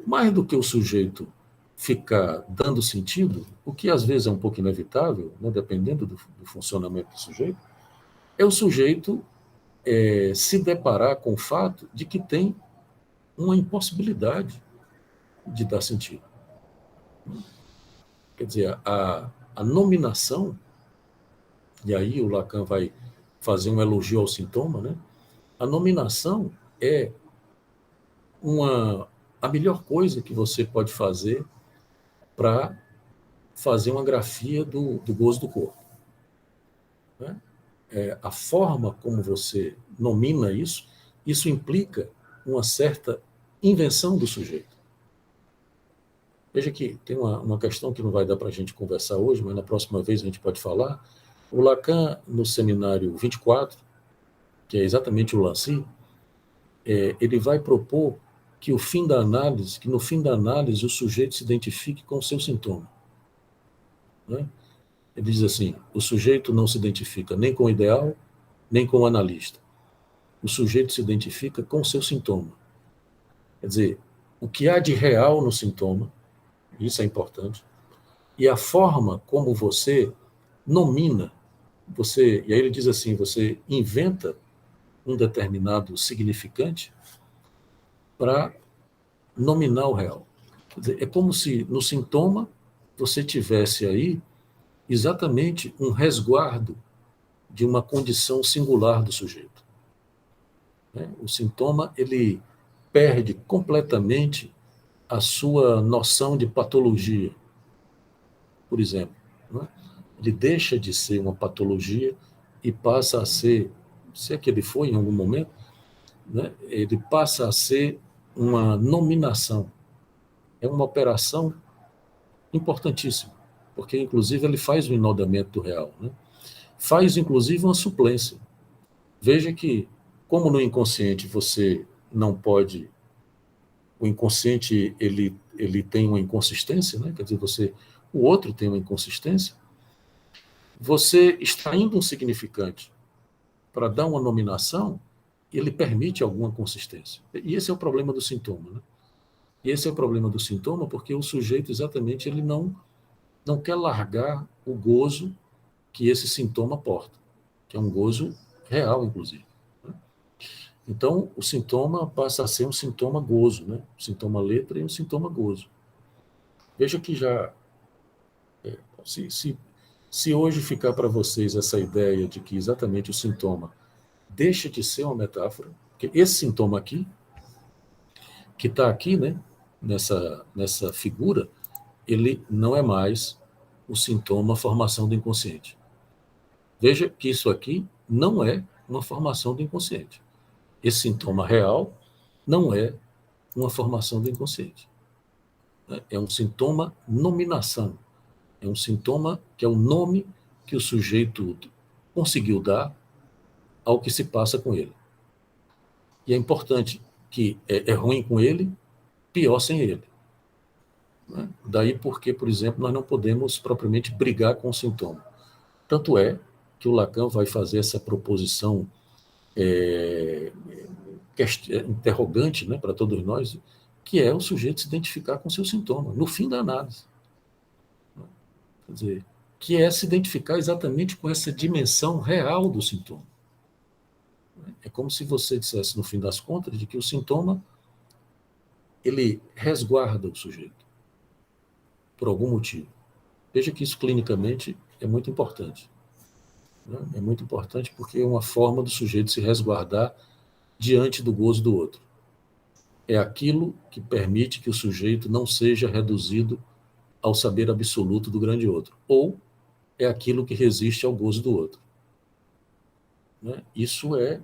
Speaker 2: Mais do que o sujeito ficar dando sentido, o que às vezes é um pouco inevitável, né, dependendo do funcionamento do sujeito, é o sujeito se deparar com o fato de que tem uma impossibilidade de dar sentido. Quer dizer, a nominação, e aí o Lacan vai fazer um elogio ao sintoma, né? A nominação é a melhor coisa que você pode fazer para fazer uma grafia do gozo do corpo. Né? A forma como você nomina isso implica uma certa invenção do sujeito. Veja que tem uma questão que não vai dar para a gente conversar hoje, mas na próxima vez a gente pode falar. O Lacan, no seminário 24, que é exatamente o Lancy, ele vai propor que no fim da análise o sujeito se identifique com o seu sintoma. Né? Ele diz assim, o sujeito não se identifica nem com o ideal, nem com o analista. O sujeito se identifica com o seu sintoma. Quer dizer, o que há de real no sintoma, isso é importante, e a forma como você nomina, e aí ele diz assim, você inventa um determinado significante para nominar o real. Quer dizer, é como se no sintoma você tivesse aí exatamente um resguardo de uma condição singular do sujeito. O sintoma, ele perde completamente a sua noção de patologia, por exemplo. Ele deixa de ser uma patologia e passa a ser, se é que ele foi em algum momento, né, ele passa a ser uma nominação. É uma operação importantíssima, porque, inclusive, ele faz o enodamento do real. Né? Faz, inclusive, uma suplência. Veja que, como no inconsciente você não pode... O inconsciente, ele tem uma inconsistência, né? Quer dizer, o outro tem uma inconsistência. Você extraindo um significante para dar uma nominação, ele permite alguma consistência. E esse é o problema do sintoma. Né? E esse é o problema do sintoma, porque o sujeito, exatamente, ele não quer largar o gozo que esse sintoma porta, que é um gozo real, inclusive. Né? Então, o sintoma passa a ser um sintoma gozo, né? Um sintoma letra e um sintoma gozo. Veja que já... Se hoje ficar para vocês essa ideia de que exatamente o sintoma deixa de ser uma metáfora, porque esse sintoma aqui, que está aqui, né, nessa figura, ele não é mais o sintoma formação do inconsciente. Veja que isso aqui não é uma formação do inconsciente. Esse sintoma real não é uma formação do inconsciente. É um sintoma nominação. É um sintoma que é o nome que o sujeito conseguiu dar ao que se passa com ele. E é importante que é ruim com ele, pior sem ele. Né? Daí porque, por exemplo, nós não podemos propriamente brigar com o sintoma. Tanto é que o Lacan vai fazer essa proposição interrogante, né, para todos nós, que é o sujeito se identificar com seu sintoma, no fim da análise. Quer dizer, que é se identificar exatamente com essa dimensão real do sintoma. É como se você dissesse, no fim das contas, de que o sintoma ele resguarda o sujeito, por algum motivo. Veja que isso clinicamente é muito importante. Né? É muito importante porque é uma forma do sujeito se resguardar diante do gozo do outro. É aquilo que permite que o sujeito não seja reduzido ao saber absoluto do grande outro, ou é aquilo que resiste ao gozo do outro. Né? Isso é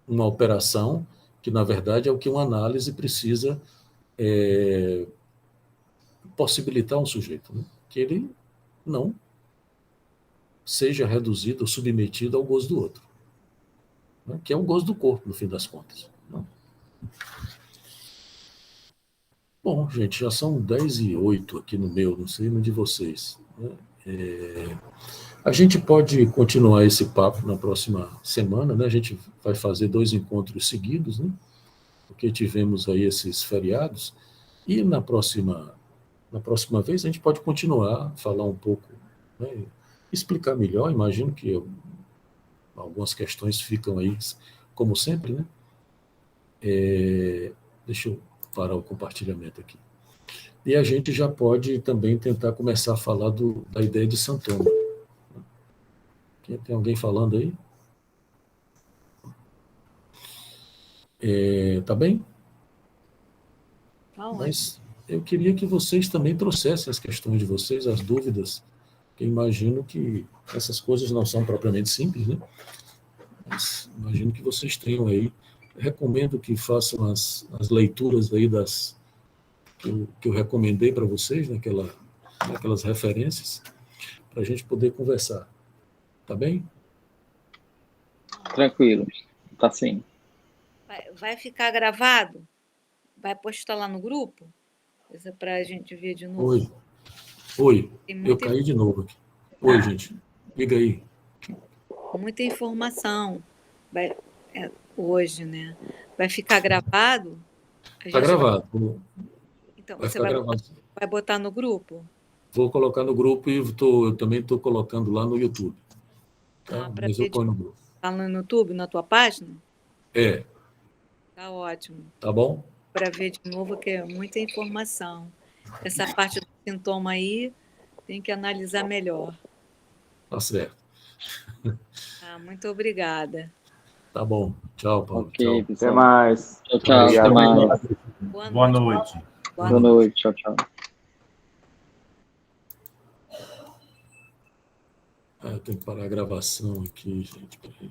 Speaker 2: uma operação que, na verdade, é o que uma análise precisa possibilitar um sujeito, né? Que ele não seja reduzido ou submetido ao gozo do outro, né? Que é o gozo do corpo, no fim das contas. Né? Bom, gente, já são 10h08 aqui no meu, não sei no de vocês. Né? A gente pode continuar esse papo na próxima semana, né? A gente vai fazer 2 encontros seguidos, né? Porque tivemos aí esses feriados, e na próxima vez a gente pode continuar, falar um pouco, né? Explicar melhor, imagino que algumas questões ficam aí, como sempre, né? Deixa eu parar o compartilhamento aqui. E a gente já pode também tentar começar a falar da ideia de sintoma. Tem alguém falando aí? Tá bem? Mas eu queria que vocês também trouxessem as questões de vocês, as dúvidas, que imagino que essas coisas não são propriamente simples, né? Mas imagino que vocês tenham aí. Recomendo que façam as leituras aí que eu recomendei para vocês, naquelas referências, para a gente poder conversar. Tá bem?
Speaker 1: Tranquilo, tá sim.
Speaker 4: Vai ficar gravado? Vai postar lá no grupo? Isso é para a gente ver de novo.
Speaker 2: Oi. Eu caí de novo aqui. Oi, gente. Liga aí.
Speaker 4: Muita informação hoje, né? Vai ficar gravado?
Speaker 2: Está gravado.
Speaker 4: Então,
Speaker 2: vai
Speaker 4: você
Speaker 2: ficar gravado.
Speaker 4: Vai botar no grupo?
Speaker 2: Vou colocar no grupo e eu também estou colocando lá no YouTube. Tá? Mas eu ponho no grupo.
Speaker 4: Está no YouTube, na tua página?
Speaker 2: É.
Speaker 4: Tá ótimo.
Speaker 2: Tá bom?
Speaker 4: Para ver de novo, que é muita informação. Essa parte do sintoma aí tem que analisar melhor.
Speaker 2: Tá certo.
Speaker 4: Muito obrigada.
Speaker 2: Tá bom. Tchau, Paulo.
Speaker 1: Ok,
Speaker 2: tchau.
Speaker 3: Até mais.
Speaker 1: Tchau. Até mais.
Speaker 4: Boa noite.
Speaker 1: Boa noite. Tchau.
Speaker 2: Eu tenho que parar a gravação aqui, gente. Peraí.